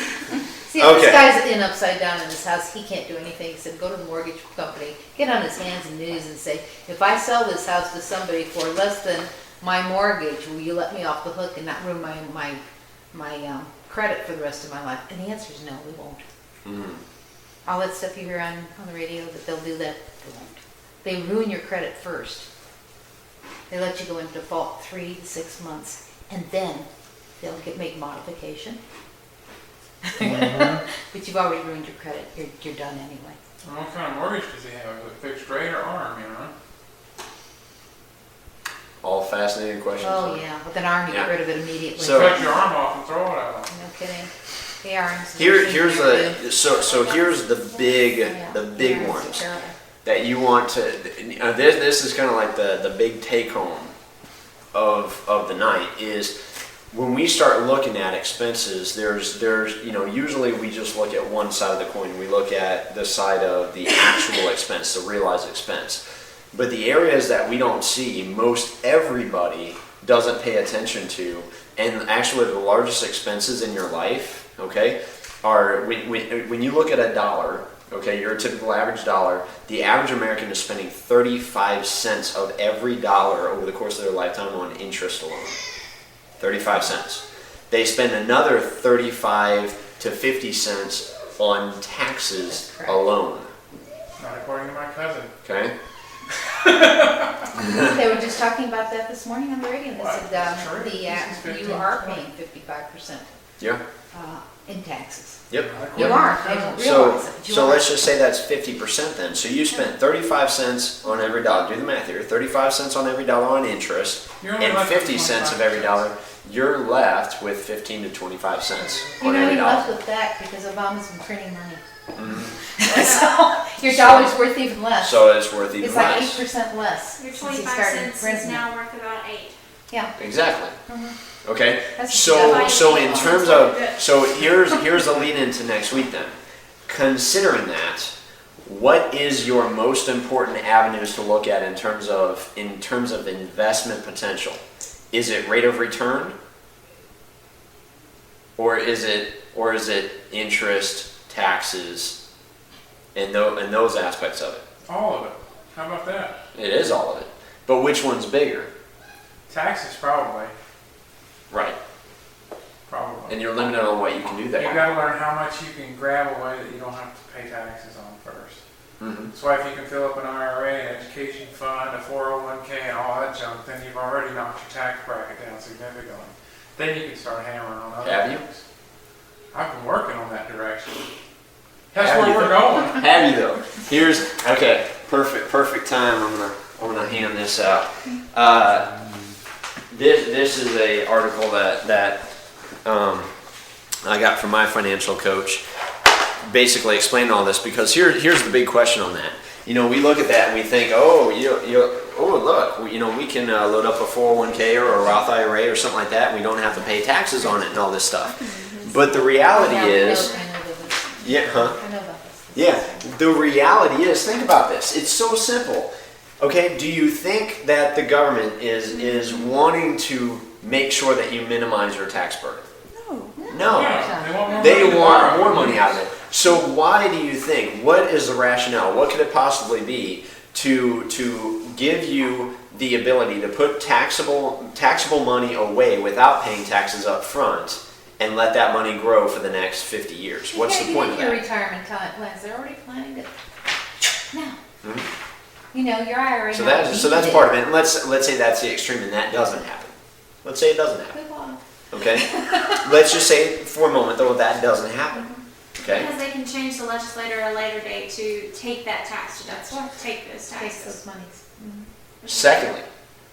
Speaker 3: See, if this
Speaker 1: Okay.
Speaker 3: guy's in upside down in his house, he can't do anything, he said, go to the mortgage company, get on his hands and knees and say, if I sell this house to somebody for less than my mortgage, will you let me off the hook and not ruin my credit for the rest of my life? And the answer is no, we won't.
Speaker 1: Mm.
Speaker 3: All that stuff you hear on the radio that they'll do that, they won't. They ruin your credit first. They let you go into default 3 to 6 months, and then they'll make modification. But you've already ruined your credit. You're done anyway.
Speaker 2: What kind of mortgage does he have? Is it fixed rate or ARM, you know?
Speaker 1: All fascinating questions.
Speaker 3: Oh yeah, with an arm you get
Speaker 1: Yeah.
Speaker 3: rid of it immediately.
Speaker 1: So-
Speaker 2: Cut your arm off and throw it at him.
Speaker 3: No kidding. The arms.
Speaker 1: Here's here's the big
Speaker 3: Yeah,
Speaker 1: ones
Speaker 3: it's terrible.
Speaker 1: that you want to. This is kind of like the big take home of the night is when we start looking at expenses. There's usually we just look at one side of the coin. We look at the side of the actual expense, the realized expense. But the areas that we don't see, most everybody doesn't pay attention to, and actually the largest expenses in your life, okay, are when you look at a dollar, okay, your typical average dollar, the average American is spending 35 cents of every dollar over the course of their lifetime on interest alone. 35 cents. They spend another 35 to 50 cents on taxes alone.
Speaker 2: Not according to my cousin.
Speaker 1: Okay?
Speaker 3: They were just talking about that this morning on the radio. They
Speaker 2: What?
Speaker 3: said
Speaker 2: It's true. This is
Speaker 3: you are
Speaker 2: 15%.
Speaker 3: paying 55%
Speaker 1: Yeah.
Speaker 3: in taxes.
Speaker 1: Yep.
Speaker 2: Not
Speaker 3: You
Speaker 2: according to
Speaker 3: aren't.
Speaker 2: my
Speaker 3: They
Speaker 2: cousin.
Speaker 3: don't
Speaker 1: So,
Speaker 3: realize it. But you
Speaker 1: so
Speaker 3: are.
Speaker 1: let's just say that's 50% then. So you spent 35 cents on every dollar. Do the math here. 35 cents on every dollar on interest,
Speaker 2: You're only
Speaker 1: and
Speaker 2: left with
Speaker 1: 50 cents of
Speaker 2: 25
Speaker 1: every dollar. You're left with 15 to 25 cents
Speaker 3: You're
Speaker 1: on
Speaker 3: not
Speaker 1: every
Speaker 3: even
Speaker 1: dollar.
Speaker 3: left with that because Obama's been printing money.
Speaker 1: Mhm.
Speaker 3: So your dollar's worth even less.
Speaker 1: So it's worth even
Speaker 3: It's like
Speaker 1: less.
Speaker 3: 8% less.
Speaker 6: Your
Speaker 3: since he
Speaker 6: 25
Speaker 3: started
Speaker 6: cents is
Speaker 3: printing.
Speaker 6: now worth about 8.
Speaker 3: Yeah.
Speaker 1: Exactly.
Speaker 3: Mhm.
Speaker 1: Okay.
Speaker 3: That's
Speaker 1: So
Speaker 3: what
Speaker 1: so
Speaker 3: you
Speaker 1: in
Speaker 3: got.
Speaker 1: terms of here's the lead into next week then. Considering that, what is your most important avenues to look at in terms of investment potential? Is it rate of return? Or is it interest, taxes, and those aspects of it?
Speaker 2: All of it. How about that?
Speaker 1: It is all of it. But which one's bigger?
Speaker 2: Taxes, probably.
Speaker 1: Right.
Speaker 2: Probably.
Speaker 1: And you're limited on what you can do
Speaker 2: You've
Speaker 1: there.
Speaker 2: got to learn how much you can grab away that you don't have to pay taxes on first.
Speaker 1: Mm-hmm.
Speaker 2: That's why if you can fill up an IRA, an education fund, a 401k, and all that junk, then you've already knocked your tax bracket down significantly. Then you can start hammering on other
Speaker 1: Have you?
Speaker 2: things. I've been working on that direction. That's
Speaker 1: Have
Speaker 2: where
Speaker 1: you
Speaker 2: we're
Speaker 1: though?
Speaker 2: going.
Speaker 1: Have you though? Here's okay. Perfect time. I'm gonna hand this out. This is a article that I got from my financial coach, basically explaining all this because here's the big question on that. You know, we look at that and we think, look, we can load up a 401k or a Roth IRA or something like that, and we don't have to pay taxes on it and all this stuff. But the reality is,
Speaker 3: I know about this.
Speaker 1: yeah, huh?
Speaker 3: I know about this.
Speaker 1: Yeah, the reality is, think about this. It's so simple. Okay, do you think that the government is wanting to make sure that you minimize your tax burden? No.
Speaker 2: Yeah, they want more
Speaker 1: They
Speaker 2: money to
Speaker 1: want
Speaker 2: borrow.
Speaker 1: more money out of it. So why do you think, what is the rationale? What could it possibly be to give you the ability to put taxable money away without paying taxes up front and let that money grow for the next 50 years? What's the point of
Speaker 3: Your
Speaker 1: that?
Speaker 3: retirement plans, they're already planning it now.
Speaker 1: Mhm.
Speaker 3: You know, your IRA.
Speaker 1: So
Speaker 3: might
Speaker 1: that's
Speaker 3: be
Speaker 1: part
Speaker 3: today.
Speaker 1: of it. And let's say that's the extreme and that doesn't happen. Let's say it doesn't happen.
Speaker 3: Good luck.
Speaker 1: Okay? Let's just say for a moment though that doesn't happen. Okay?
Speaker 6: Because they can change the legislator at a later date to take that tax deduction,
Speaker 3: That's
Speaker 6: take those
Speaker 3: Takes
Speaker 6: taxes.
Speaker 3: those monies.
Speaker 1: Secondly,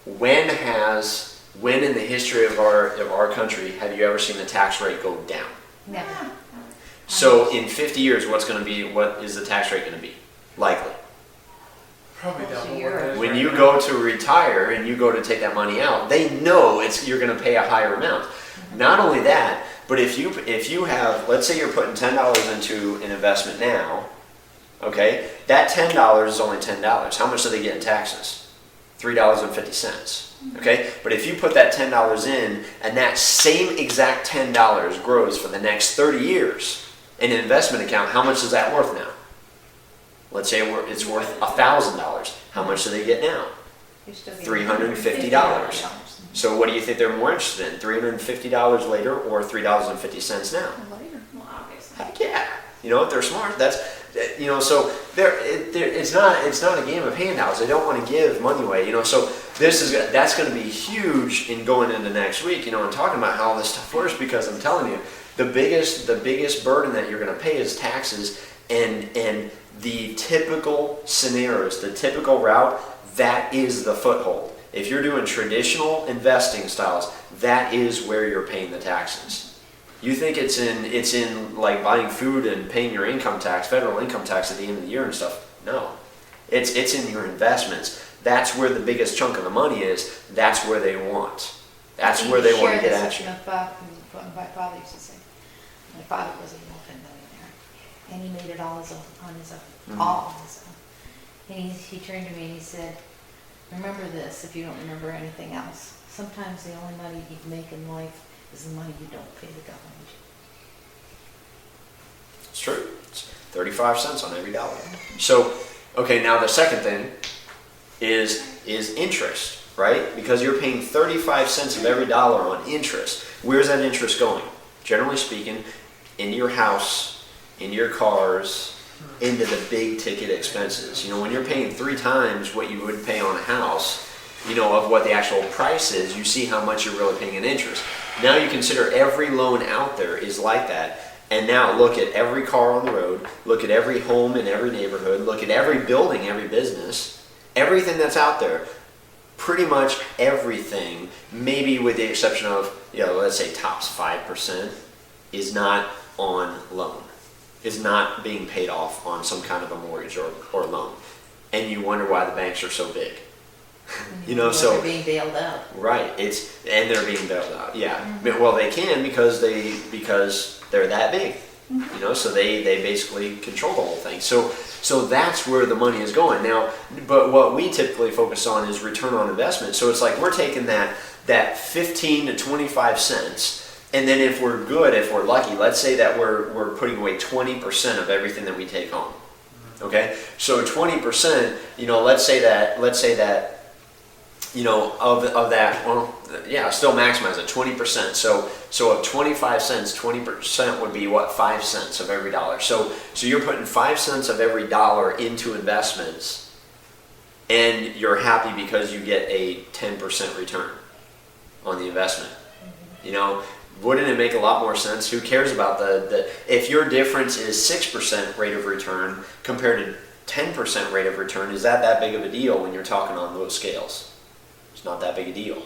Speaker 1: when in the history of our country have you ever seen the tax rate go down?
Speaker 3: Never.
Speaker 1: So in 50 years, what is the tax rate going to be? Likely.
Speaker 2: Probably
Speaker 3: What's
Speaker 2: double
Speaker 3: your-
Speaker 2: what it is
Speaker 1: When
Speaker 2: right
Speaker 1: you
Speaker 2: now.
Speaker 1: go to retire and you go to take that money out, they know you're going to pay a higher amount. Not only that, but if you have, let's say you're putting $10 into an investment now, okay, that $10 is only $10. How much do they get in taxes? $3.50. Okay, but if you put that $10 in and that same exact $10 grows for the next 30 years in an investment account, how much is that worth now? Let's say it's worth $1,000. How much do they get now?
Speaker 3: You're still getting
Speaker 1: $350. So what do you think they're more interested in? $350 later or $3.50 now?
Speaker 4: Later.
Speaker 6: Well, obviously.
Speaker 1: Heck yeah. You know, if they're smart, so it's not a game of handouts. They don't want to give money away, so that's going to be huge in going into next week, and talking about how all this stuff works, because I'm telling you, the biggest burden that you're going to pay is taxes, and the typical scenarios, the typical route, that is the foothold. If you're doing traditional investing styles, that is where you're paying the taxes. You think it's in like buying food and paying your income tax, federal income tax at the end of the year and stuff. No, it's in your investments. That's where the biggest chunk of the money is. That's where they want. That's where they want to get at you.
Speaker 3: My father used to say, my father was a multi-millionaire, and he made it all on his own, all on his own. And he turned to me and he said, remember this if you don't remember anything else. Sometimes the only money you make in life is the money you don't pay the government.
Speaker 1: It's true. It's 35 cents on every dollar. So, okay, now the second thing is interest, right? Because you're paying 35 cents of every dollar on interest. Where's that interest going? Generally speaking, into your house, into your cars, into the big ticket expenses. You know, when you're paying 3 times what you would pay on a house, you know, of what the actual price is, you see how much you're really paying in interest. Now you consider every loan out there is like that. And now look at every car on the road, look at every home in every neighborhood, look at every building, every business, everything that's out there. Pretty much everything, maybe with the exception of, you know, let's say tops 5%, is not on loan, is not being paid off on some kind of a mortgage or loan. And you wonder why the banks are so big. You know, so
Speaker 3: they're being bailed out.
Speaker 1: Right, and they're being bailed out. Yeah, well, they can because they're that big. You know, so they basically control the whole thing. So that's where the money is going now. But what we typically focus on is return on investment. So it's like we're taking that 15 to 25 cents, and then if we're good, if we're lucky, let's say that we're putting away 20% of everything that we take home. Okay, so 20%. You know, let's say that. You know, of that, well, yeah, still maximize it, 20%. So of 25 cents, 20% would be what, 5 cents of every dollar. So you're putting 5 cents of every dollar into investments, and you're happy because you get a 10% return on the investment. You know, wouldn't it make a lot more sense? Who cares about the if your difference is 6% rate of return compared to 10% rate of return, is that big of a deal when you're talking on those scales? It's not that big a deal.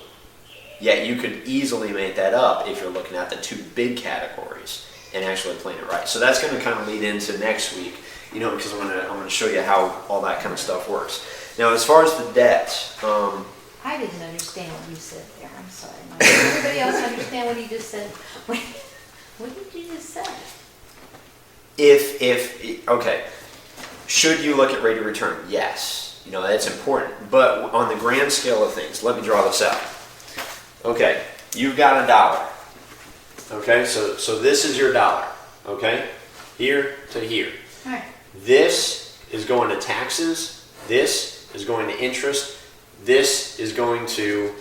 Speaker 1: Yet you could easily make that up if you're looking at the 2 big categories and actually playing it right. So that's going to kind of lead into next week, you know, because I'm going to show you how all that kind of stuff works. Now, as far as the debt,
Speaker 3: I didn't understand what you said there. I'm sorry. Did everybody else understand what he just said? What did you just say?
Speaker 1: okay, should you look at rate of return? Yes. You know, that's important. But on the grand scale of things, let me draw this out. Okay, you've got $1. Okay, so this is your dollar. Okay, here to here.
Speaker 3: All right.
Speaker 1: This is going to taxes. This is going to interest. This is going to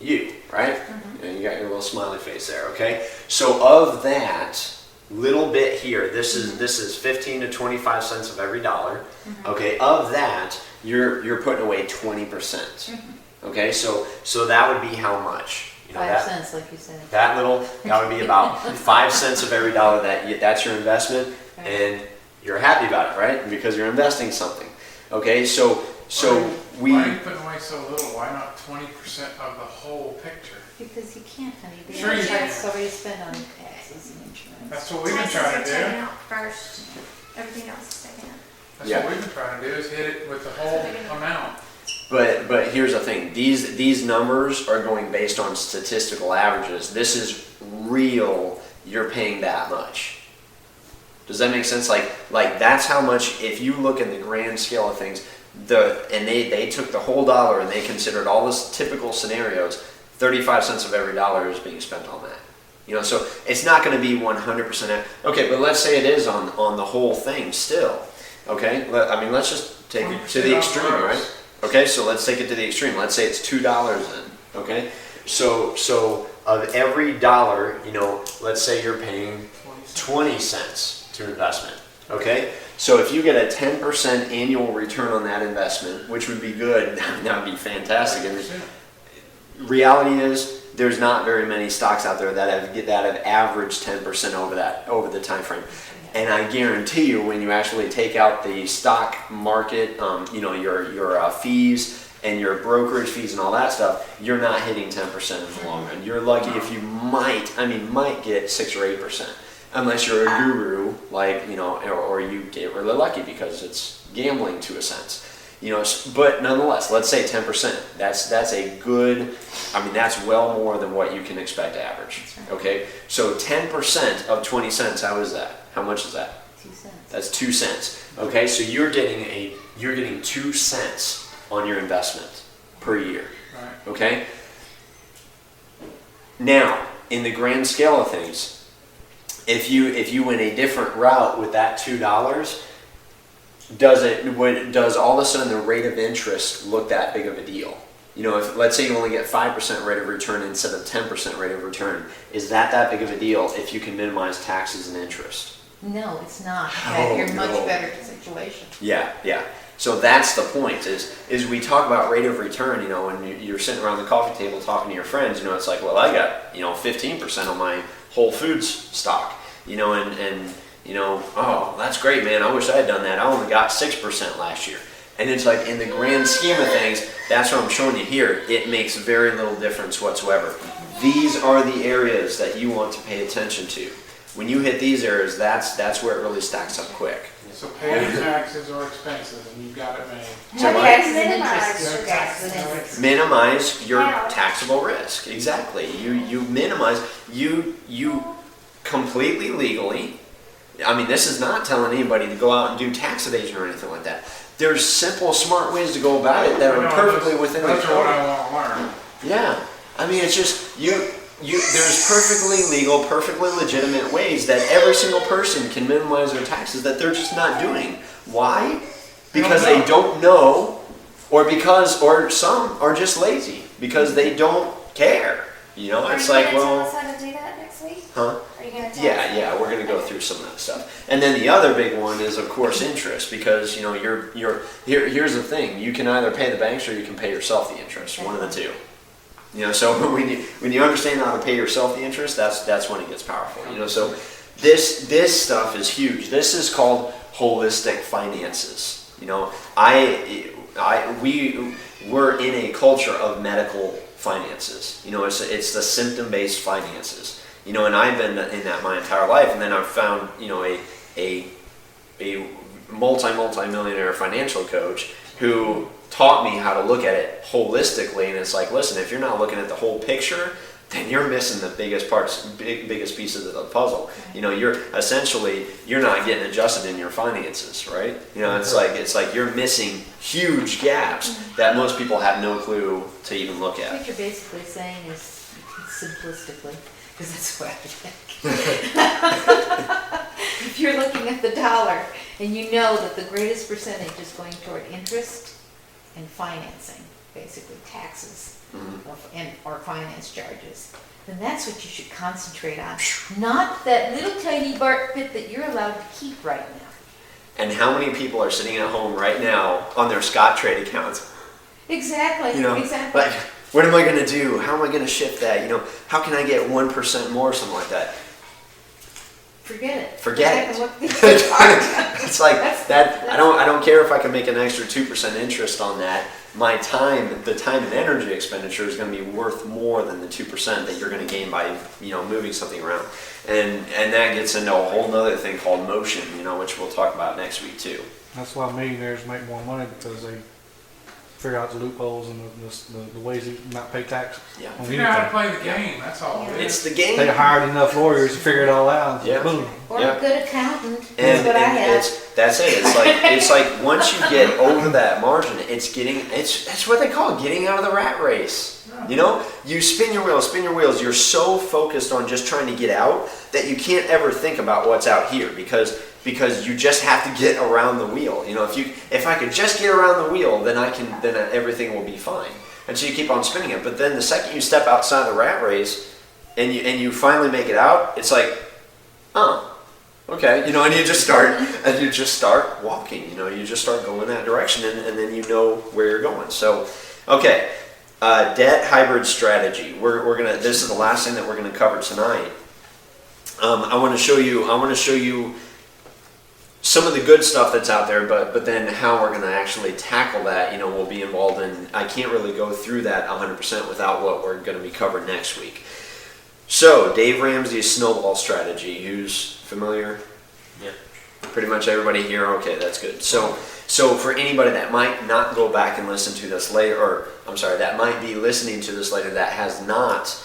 Speaker 1: you, right?
Speaker 3: Mm-hmm.
Speaker 1: And you got your little smiley face there. Okay, so of that little bit here, this is 15 to 25 cents of every dollar. Okay, of that you're putting away 20%. Okay, so that would be how much? You know,
Speaker 3: 5
Speaker 1: that,
Speaker 3: cents, like you said.
Speaker 1: that would be about 5 cents of every dollar that's your investment, and you're happy about it, right? Because you're investing something. Okay, so
Speaker 2: Why are you putting away so little? Why not 20% of the whole picture?
Speaker 3: Because you can't, honey. The
Speaker 2: Sure you can.
Speaker 3: insurance already spent on taxes and insurance.
Speaker 2: That's what we've been
Speaker 6: Taxes
Speaker 2: trying
Speaker 6: are
Speaker 2: to
Speaker 6: taken
Speaker 2: do.
Speaker 6: out first, everything else is taken out.
Speaker 2: That's
Speaker 1: Yeah.
Speaker 2: what we've been trying to do, is hit it with the whole amount.
Speaker 1: But here's the thing, these numbers are going based on statistical averages. This is real, you're paying that much. Does that make sense? Like that's how much, if you look in the grand scale of things, they took the whole dollar and they considered all this typical scenarios, 35 cents of every dollar is being spent on that. You know, so it's not going to be 100%. Okay, but let's say it is on the whole thing still. Okay, let's just take it to the extreme, right? Okay, so let's take it to the extreme. Let's say it's $2 then. Okay, so of every dollar, you know, let's say you're paying 20 cents to investment. Okay, so if you get a 10% annual return on that investment, which would be good, that would be fantastic. And reality is, there's not very many stocks out there that have averaged 10% over the time frame. And I guarantee you, when you actually take out the stock market, you know, your fees and your brokerage fees and all that stuff, you're not hitting 10% in the long run. You're lucky if you might get 6 or 8%, unless you're a guru, like, you know, or you get really lucky because it's gambling to a sense. You know, but nonetheless, let's say 10%. That's a good. That's well more than what you can expect average. Okay, so 10% of 20 cents. How is that? How much is that?
Speaker 3: 2 cents.
Speaker 1: That's 2 cents. Okay, so you're getting 2 cents on your investment per year.
Speaker 2: Right.
Speaker 1: Okay? Now, in the grand scale of things, if you went a different route with that $2, does all of a sudden the rate of interest look that big of a deal? You know, if let's say you only get 5% rate of return instead of 10% rate of return, is that big of a deal if you can minimize taxes and interest?
Speaker 3: No, it's not. In
Speaker 1: Oh,
Speaker 3: fact, you're in a
Speaker 1: no.
Speaker 3: much better situation.
Speaker 1: Yeah. So that's the point, is we talk about rate of return, you know, when you're sitting around the coffee table talking to your friends, you know, it's like, well, I got, 15% on my Whole Foods stock, and oh, that's great, man, I wish I had done that. I only got 6% last year. And it's like, in the grand scheme of things, that's what I'm showing you here. It makes very little difference whatsoever. These are the areas that you want to pay attention to. When you hit these areas, that's where it really stacks up quick.
Speaker 2: So pay your taxes or expenses, and you've got it made.
Speaker 1: So what?
Speaker 3: Taxes and
Speaker 6: Minimize
Speaker 3: interest.
Speaker 6: your
Speaker 3: Taxes and
Speaker 6: taxes.
Speaker 3: interest.
Speaker 1: Minimize your
Speaker 6: Yeah.
Speaker 1: taxable risk. Exactly. You minimize, you completely legally, I mean, this is not telling anybody to go out and do tax evasion or anything like that. There's simple, smart ways to go about it that are perfectly within the
Speaker 2: That's what
Speaker 1: code.
Speaker 2: I want to learn.
Speaker 1: Yeah. I mean, it's just, there's perfectly legal, perfectly legitimate ways that every single person can minimize their taxes that they're just not doing. Why? Because they don't know, or some are just lazy because they don't care. It's like,
Speaker 6: Are you
Speaker 1: well,
Speaker 6: gonna tell us how to do that next week?
Speaker 1: huh?
Speaker 6: Are you gonna tell us?
Speaker 1: Yeah, we're gonna go through some of that stuff. And then the other big one is, of course, interest, because here's the thing: you can either pay the banks or you can pay yourself the interest. One of the two. So when you understand how to pay yourself the interest, that's when it gets powerful. So this stuff is huge. This is called holistic finances. We're in a culture of medical finances. It's the symptom-based finances. And I've been in that my entire life, and then I've found a multi-millionaire financial coach who taught me how to look at it holistically. And it's like, listen, if you're not looking at the whole picture, then you're missing the biggest pieces of the puzzle. You're not getting adjusted in your finances, right? It's like you're missing huge gaps that most people have no clue to even look at.
Speaker 3: What you're basically saying is, simplistically, because that's what I think. If you're looking at the dollar and you know that the greatest percentage is going toward interest and financing, basically taxes or finance charges, then that's what you should concentrate on. Not that little tiny bit that you're allowed to keep right now.
Speaker 1: And how many people are sitting at home right now on their Scottrade accounts?
Speaker 3: Exactly. Exactly.
Speaker 1: Like, what am I going to do? How am I going to shift that? How can I get 1% more, something like that?
Speaker 3: Forget it.
Speaker 1: Forget it.
Speaker 3: What the
Speaker 1: It's like
Speaker 3: That's-
Speaker 1: that. I don't care if I can make an extra 2% interest on that. My time, the time and energy expenditure is going to be worth more than the 2% that you're going to gain by moving something around. And that gets into a whole nother thing called motion, which we'll talk about next week too.
Speaker 5: That's why millionaires make more money, because they figure out the loopholes and the ways to not pay taxes.
Speaker 1: Yeah.
Speaker 5: on
Speaker 2: You know how to
Speaker 5: anything.
Speaker 2: play the game, that's all it
Speaker 1: It's
Speaker 2: is.
Speaker 1: the game.
Speaker 5: They hired enough lawyers to figure it all out.
Speaker 1: Yeah.
Speaker 5: Boom.
Speaker 3: Or
Speaker 1: Yeah.
Speaker 3: a good accountant. That's
Speaker 1: And
Speaker 3: what I have.
Speaker 1: that's it. It's like once you get over that margin, it's what they call getting out of the rat race. You spin your wheels. You're so focused on just trying to get out that you can't ever think about what's out here because you just have to get around the wheel. If I could just get around the wheel, then everything will be fine. And so you keep on spinning it. But then the second you step outside the rat race and you finally make it out, it's like, oh. Okay, and you just start walking, you just start going that direction and then you know where you're going. So, okay, debt hybrid strategy. This is the last thing that we're gonna cover tonight. I want to show you some of the good stuff that's out there, but then how we're gonna actually tackle that, we'll be involved in. I can't really go through that 100% without what we're gonna be covering next week. So, Dave Ramsey's snowball strategy. Who's familiar? Yeah. Pretty much everybody here. Okay, that's good. So for anybody that might not go back and listen to this later, that might be listening to this later that has not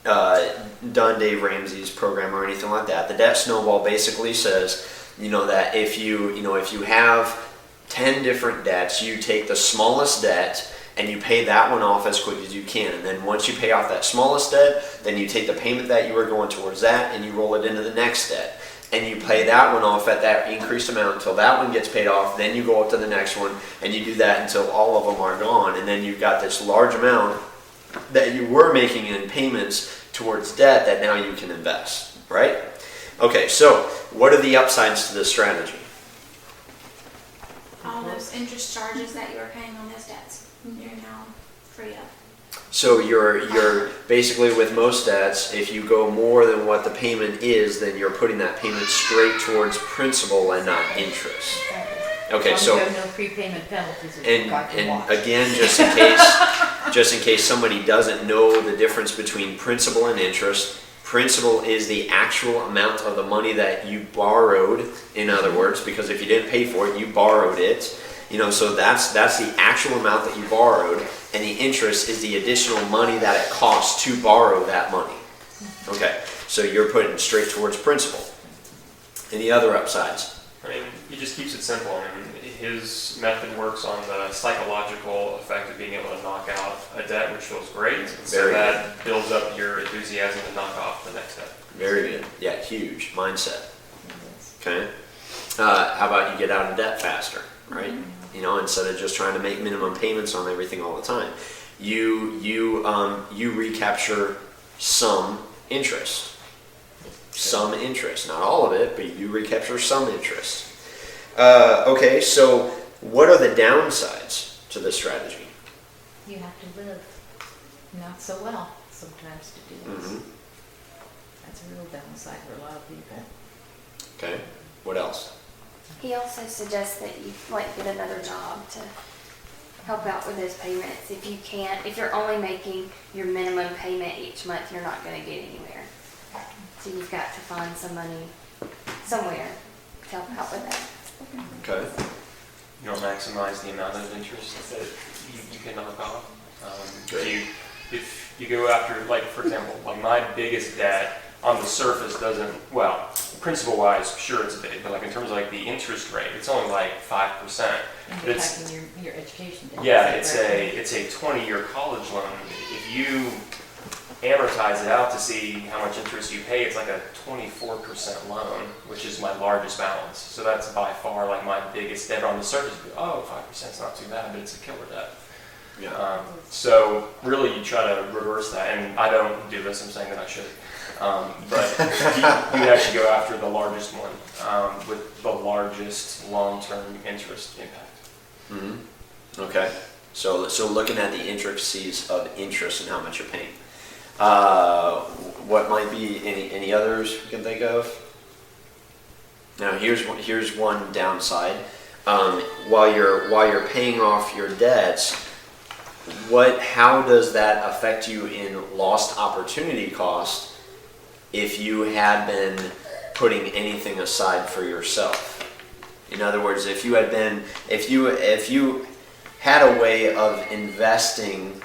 Speaker 1: done Dave Ramsey's program or anything like that, the debt snowball basically says, that if you have 10 different debts. You take the smallest debt and you pay that one off as quick as you can. And then once you pay off that smallest debt, then you take the payment that you were going towards that and you roll it into the next debt. And you pay that one off at that increased amount until that one gets paid off. Then you go up to the next one and you do that until all of them are gone. And then you've got this large amount that you were making in payments towards debt that now you can invest, right? Okay, so what are the upsides to this strategy?
Speaker 6: All those interest charges that you were paying on those debts, you're now free of.
Speaker 1: So you're basically, with most debts, if you go more than what the payment is, then you're putting that payment straight towards principal and not interest. Okay, so
Speaker 3: you have no prepayment penalties if you've got your watch.
Speaker 1: and again, just in case somebody doesn't know the difference between principal and interest, principal is the actual amount of the money that you borrowed. In other words, because if you didn't pay for it, you borrowed it. So that's the actual amount that you borrowed, and the interest is the additional money that it costs to borrow that money. Okay, so you're putting straight towards principal. Any other upsides?
Speaker 8: I mean, he just keeps it simple. I mean, his method works on the psychological effect of being able to knock out a debt, which feels great. So
Speaker 1: Very
Speaker 8: that builds up your enthusiasm to knock off the next debt.
Speaker 1: Very good. Yeah, huge mindset. Okay. How about you get out of debt faster, right? Instead of just trying to make minimum payments on everything all the time, you recapture some interest. Some interest, not all of it, but you recapture some interest. Okay, so what are the downsides to this strategy?
Speaker 3: You have to live not so well sometimes to do this.
Speaker 1: Mm-hmm.
Speaker 3: That's a real downside for a lot of people.
Speaker 1: Okay, what else?
Speaker 6: He also suggests that you get another job to help out with those payments. If you're only making your minimum payment each month, you're not going to get anywhere. So you've got to find some money somewhere to help out with that.
Speaker 1: Okay.
Speaker 8: You don't maximize the amount of interest that you can knock off.
Speaker 1: Good.
Speaker 8: If you go after, for example, my biggest debt on the surface doesn't, principal wise, sure it's big, but in terms of the interest rate, it's only 5%.
Speaker 3: And
Speaker 8: But it's,
Speaker 3: impacting your education debt.
Speaker 8: yeah, it's a 20-year college loan. If you amortize it out to see how much interest you pay, it's a 24% loan, which is my largest balance. So that's by far my biggest debt on the surface. 5% is not too bad, but it's a killer debt.
Speaker 1: Yeah.
Speaker 8: So really you try to reverse that, and I don't do this, I'm saying that I should. But you actually go after the largest one with the largest long-term interest impact.
Speaker 1: Mm-hmm. Okay. So looking at the intricacies of interest and how much you're paying. What might be any others you can think of? Now here's one downside. While you're paying off your debts, how does that affect you in lost opportunity cost if you had been putting anything aside for yourself? In other words, if you had a way of investing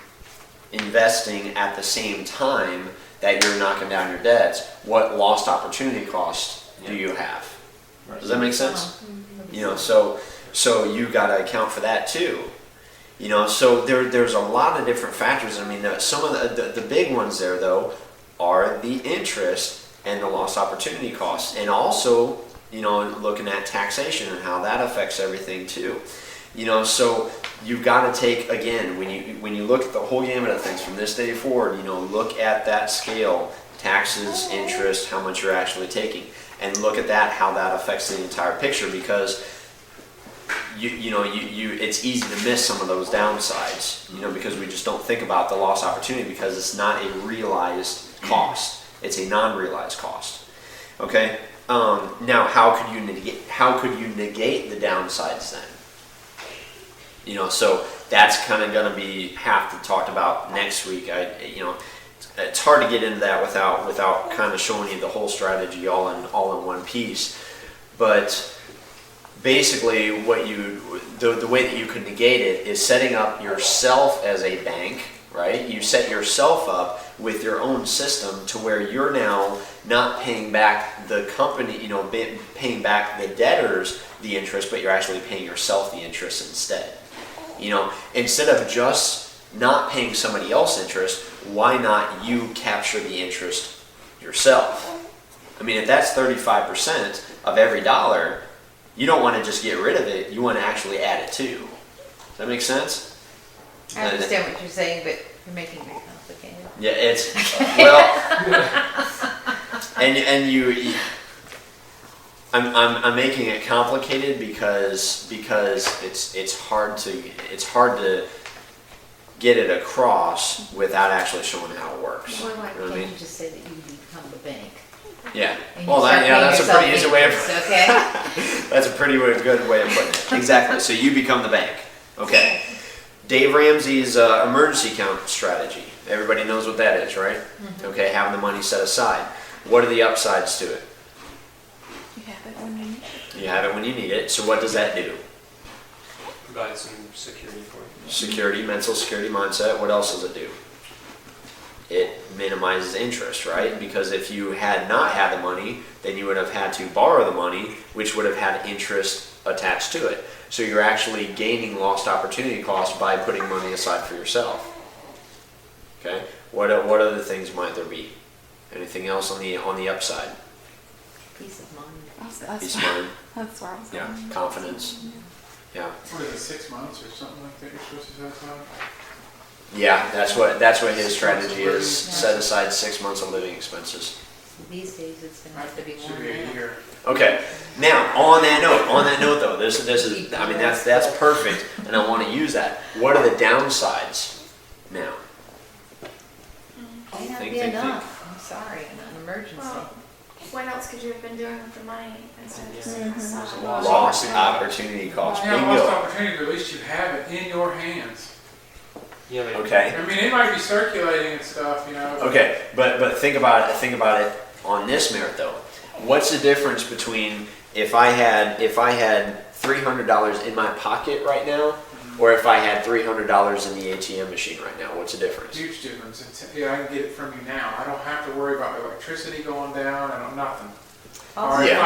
Speaker 1: at the same time that you're knocking down your debts, what lost opportunity cost do you have?
Speaker 8: Right.
Speaker 1: Does that make sense? So you got to account for that too. So there's a lot of different factors. I mean, some of the big ones there though are the interest and the lost opportunity costs, and also looking at taxation and how that affects everything too. So you've got to take, again, when you look at the whole gamut of things from this day forward, look at that scale, taxes, interest, how much you're actually taking, and look at that, how that affects the entire picture, because it's easy to miss some of those downsides, because we just don't think about the lost opportunity, because it's not a realized cost, it's a non-realized cost. Okay. Now, how could you negate the downsides then? So that's kind of going to have to talk about next week. It's hard to get into that without kind of showing you the whole strategy all in one piece. But basically, the way that you could negate it is setting up yourself as a bank, right? You set yourself up with your own system to where you're now not paying back the company, paying back the debtors the interest, but you're actually paying yourself the interest instead. Instead of just not paying somebody else interest, why not you capture the interest yourself? I mean, if that's 35% of every dollar, you don't want to just get rid of it, you want to actually add it too. Does that make sense?
Speaker 3: I understand what you're saying, but you're making it complicated.
Speaker 1: Yeah, it's, well, I'm making it complicated because it's hard to get it across without actually showing how it works.
Speaker 3: Well, why
Speaker 1: You know what I
Speaker 3: can't
Speaker 1: mean?
Speaker 3: you just say that you become the bank?
Speaker 1: Yeah.
Speaker 3: And you
Speaker 1: Well,
Speaker 3: start paying
Speaker 1: that's a
Speaker 3: yourself
Speaker 1: pretty easy way of
Speaker 3: interest, okay?
Speaker 1: that's a pretty good way of putting it. Exactly. So you become the bank. Okay. Dave Ramsey's emergency account strategy. Everybody knows what that is, right? Okay, having the money set aside. What are the upsides to it?
Speaker 4: You have it when you need it.
Speaker 1: You have it when you need it. So what does that do?
Speaker 8: Provide some security for you.
Speaker 1: Security, mental security mindset. What else does it do? It minimizes interest, right? Because if you had not had the money, then you would have had to borrow the money, which would have had interest attached to it. So you're actually gaining lost opportunity cost by putting money aside for yourself. Okay. What other things might there be? Anything else on the upside?
Speaker 3: Peace of mind.
Speaker 1: Peace of mind.
Speaker 4: That's where I was
Speaker 1: Yeah.
Speaker 4: going.
Speaker 1: Confidence. Yeah.
Speaker 2: What is it, 6 months or something like that you're supposed to set aside?
Speaker 1: Yeah. That's what his strategy is. Set aside 6 months of living expenses.
Speaker 3: These days, it's gonna have to be more
Speaker 2: Should be a
Speaker 3: than that.
Speaker 2: year.
Speaker 1: Okay. Now, on that note though, this is, I mean, that's perfect, and I want to use that. What are the downsides now?
Speaker 3: May not
Speaker 1: Think,
Speaker 3: be
Speaker 1: think,
Speaker 3: enough, I'm sorry, in an emergency.
Speaker 6: Well, what else could you have been doing with the money instead of just setting
Speaker 4: Mhm.
Speaker 6: aside?
Speaker 1: Lost opportunity cost.
Speaker 2: Yeah, lost
Speaker 1: Bingo.
Speaker 2: opportunity, but at least you have it in your hands.
Speaker 8: Yeah, but
Speaker 1: Okay.
Speaker 2: I mean, it might be circulating and stuff,
Speaker 1: Okay, but think about it on this merit though. What's the difference between if I had $300 in my pocket right now, or if I had $300 in the ATM machine right now? What's the difference?
Speaker 2: Huge difference. I can get it from you now. I don't have to worry about electricity going down. I don't nothing. All right,
Speaker 1: Yeah.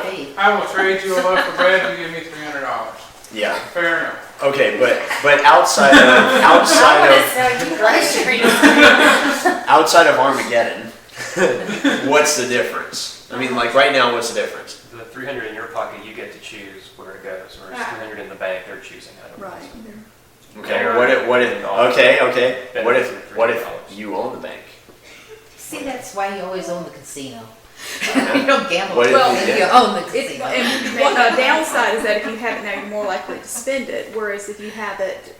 Speaker 2: fine. I will trade you a loaf of bread and you give me $300.
Speaker 1: Yeah.
Speaker 2: Fair enough.
Speaker 1: Okay, but outside of Armageddon, what's the difference? I mean, like right now, what's the difference?
Speaker 8: the 300 in your pocket, you get to choose where it goes, whereas 300 in the bank, they're choosing how to
Speaker 4: Right.
Speaker 1: Okay. What if you own the bank?
Speaker 3: See, that's why you always own the casino. You don't gamble,
Speaker 1: What if
Speaker 3: well,
Speaker 1: you
Speaker 3: you
Speaker 1: did?
Speaker 3: own the
Speaker 4: It's,
Speaker 3: casino.
Speaker 4: and what, a downside is that if you have it now, you're more likely to spend it. Whereas if you have it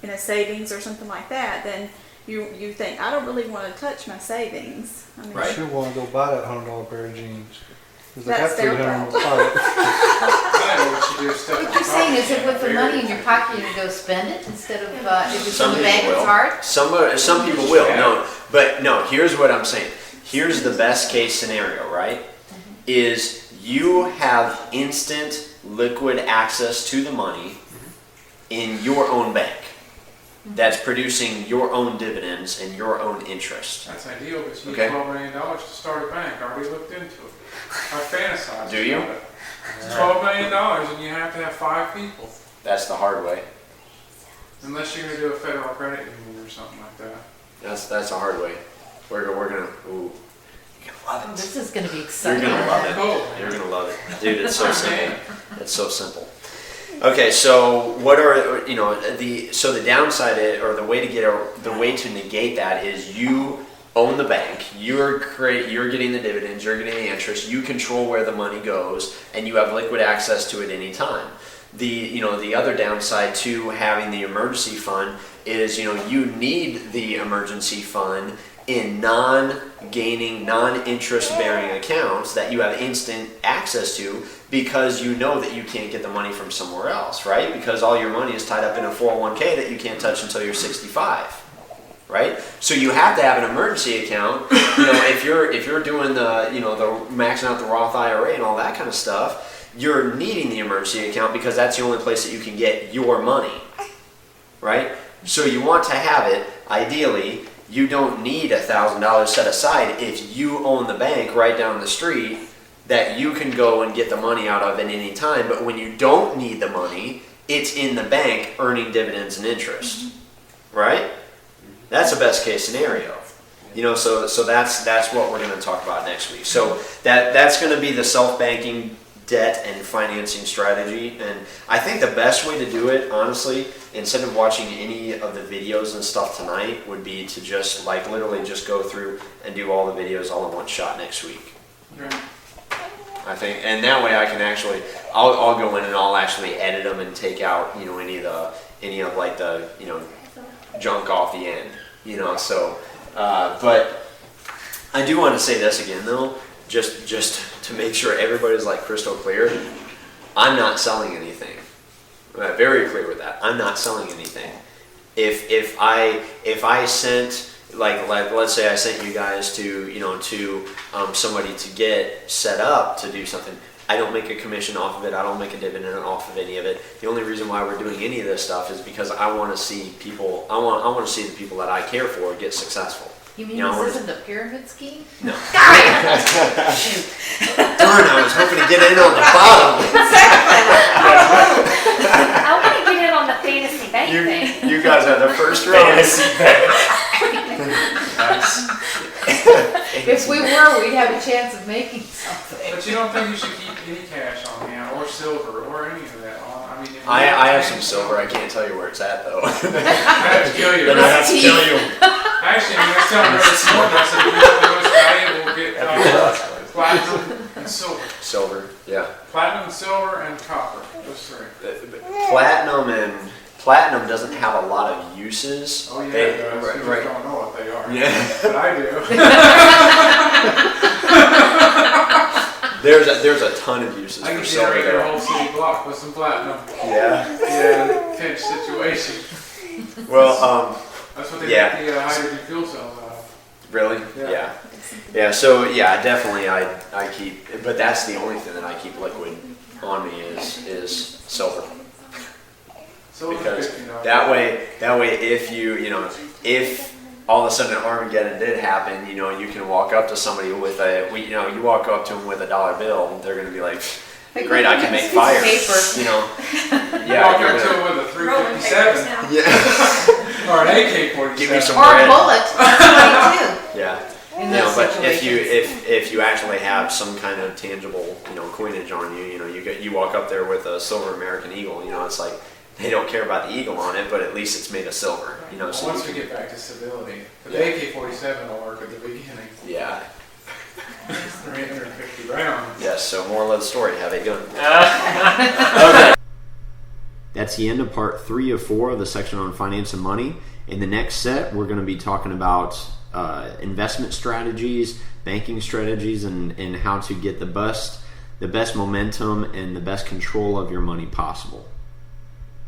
Speaker 4: in a savings or something like that, then you think, I don't really want to touch my savings. I mean,
Speaker 1: Right.
Speaker 5: You sure want to go buy that $100 pair of jeans. 'Cause they got
Speaker 4: That's their
Speaker 5: 300 in the
Speaker 4: problem.
Speaker 5: pocket.
Speaker 2: I know what you do. Stuff
Speaker 3: What you're saying is that with the money in your pocket, you go spend it instead of, if it's in
Speaker 1: Some
Speaker 3: the bank,
Speaker 1: people
Speaker 3: it's
Speaker 1: will.
Speaker 3: hard?
Speaker 1: Some people will. No, but no. Here's what I'm saying. Here's the best case scenario, right? Is you have instant liquid access to the money in your own bank that's producing your own dividends and your own interest.
Speaker 2: That's ideal, but you need
Speaker 1: Okay.
Speaker 2: $12 million to start a bank. I already looked into it. I fantasized.
Speaker 1: Do you?
Speaker 2: about it. It's $12 million and you have to have 5 people.
Speaker 1: That's the hard way.
Speaker 2: Unless you're going to do a federal credit union or something like that.
Speaker 1: That's a hard way. We're gonna ooh. You're gonna love it.
Speaker 3: This is gonna be
Speaker 1: You're
Speaker 3: exciting.
Speaker 1: gonna love it.
Speaker 2: Cool.
Speaker 1: You're gonna love it, dude. It's so simple. It's so simple. Okay, so what are the downside or the way to negate that is you own the bank. You're getting the dividends. You're getting the interest. You control where the money goes, and you have liquid access to it any time. The other downside to having the emergency fund is you need the emergency fund in non-gaining, non-interest-bearing accounts that you have instant access to because you know that you can't get the money from somewhere else, right? Because all your money is tied up in a 401k that you can't touch until you're 65, right? So you have to have an emergency account. If you're doing the maxing out the Roth IRA and all that kind of stuff, you're needing the emergency account because that's the only place that you can get your money, right? So you want to have it ideally you don't need $1,000 set aside if you own the bank right down the street that you can go and get the money out of at any time. But when you don't need the money, it's in the bank earning dividends and interest, right? That's a best case scenario. You know, so that's what we're going to talk about next week. So that's going to be the self-banking debt and financing strategy. And I think the best way to do it, honestly, instead of watching any of the videos and stuff tonight, would be to just like literally just go through and do all the videos all in one shot next week.
Speaker 2: Right.
Speaker 1: I think, and that way I can actually, I'll go in and I'll actually edit them and take out, you know, any of like the, you know, junk off the end, you know. So, but I do want to say this again though, just to make sure everybody's like crystal clear. I'm not selling anything. I'm very clear with that. I'm not selling anything. If I sent like let's say I sent you guys to somebody to get set up to do something, I don't make a commission off of it. I don't make a dividend off of any of it. The only reason why we're doing any of this stuff is because I want to see people. I want to see the people that I care for get successful.
Speaker 3: You mean
Speaker 1: this
Speaker 3: isn't a pyramid scheme?
Speaker 1: No. Darn, I was hoping to get in on the bottom.
Speaker 6: I want to get in on the fantasy bank thing.
Speaker 1: You guys are the first row.
Speaker 8: Nice.
Speaker 3: If we were, we'd have a chance of making something.
Speaker 2: But you don't think you should keep any cash on hand or silver or any of that on? I mean, if you
Speaker 1: I have some silver. I can't tell you where it's at though.
Speaker 2: I have to kill you.
Speaker 1: Then I have to kill you.
Speaker 2: Actually, when I was telling her this morning, I said, you know, the most valuable get platinum and silver.
Speaker 1: Silver, yeah.
Speaker 2: Platinum, silver, and copper. Those three.
Speaker 1: Platinum doesn't have a lot of uses.
Speaker 2: Oh yeah,
Speaker 1: They-
Speaker 2: guys.
Speaker 1: right,
Speaker 2: You
Speaker 1: right.
Speaker 2: don't know what they are.
Speaker 1: Yeah.
Speaker 2: But I do.
Speaker 1: There's a ton of uses
Speaker 2: I
Speaker 1: for
Speaker 2: can
Speaker 1: silver
Speaker 2: generate your
Speaker 1: there.
Speaker 2: whole city block with some platinum.
Speaker 1: Yeah.
Speaker 2: Yeah, pinch situation.
Speaker 1: Well,
Speaker 2: That's what they
Speaker 1: Yeah.
Speaker 2: make the hydrogen fuel cells out of.
Speaker 1: really?
Speaker 2: Yeah.
Speaker 1: Yeah. So yeah, definitely I keep, but that's the only thing that I keep liquid on me is silver.
Speaker 2: So
Speaker 1: Because
Speaker 2: $50.
Speaker 1: that way if all of a sudden Armageddon did happen, you can walk up to somebody with you walk up to them with a $1 bill, they're gonna be like, great, I can make fire.
Speaker 3: Paper.
Speaker 1: Yeah.
Speaker 2: Walk
Speaker 1: you're
Speaker 2: up to
Speaker 1: gonna-
Speaker 2: it with a 357
Speaker 1: Yeah.
Speaker 2: or an AK-47.
Speaker 1: Give me some
Speaker 3: Or a
Speaker 1: bread.
Speaker 3: bullet, that's funny
Speaker 1: Yeah.
Speaker 3: too. In those
Speaker 1: But
Speaker 3: situations.
Speaker 1: if you actually have some kind of tangible coinage on you, you walk up there with a silver American Eagle, it's like they don't care about the eagle on it, but at least it's made of silver, so
Speaker 2: Once
Speaker 1: you
Speaker 2: we
Speaker 1: can-
Speaker 2: get back to stability, the
Speaker 1: Yeah.
Speaker 2: AK-47 will work at the beginning.
Speaker 1: yeah.
Speaker 2: 350 rounds.
Speaker 1: Yes, so moral of the story, have a gun. Okay. That's the end of part 3 of 4 of the section on finance and money. In the next set, we're going to be talking about investment strategies, banking strategies, and how to get the best momentum and the best control of your money possible.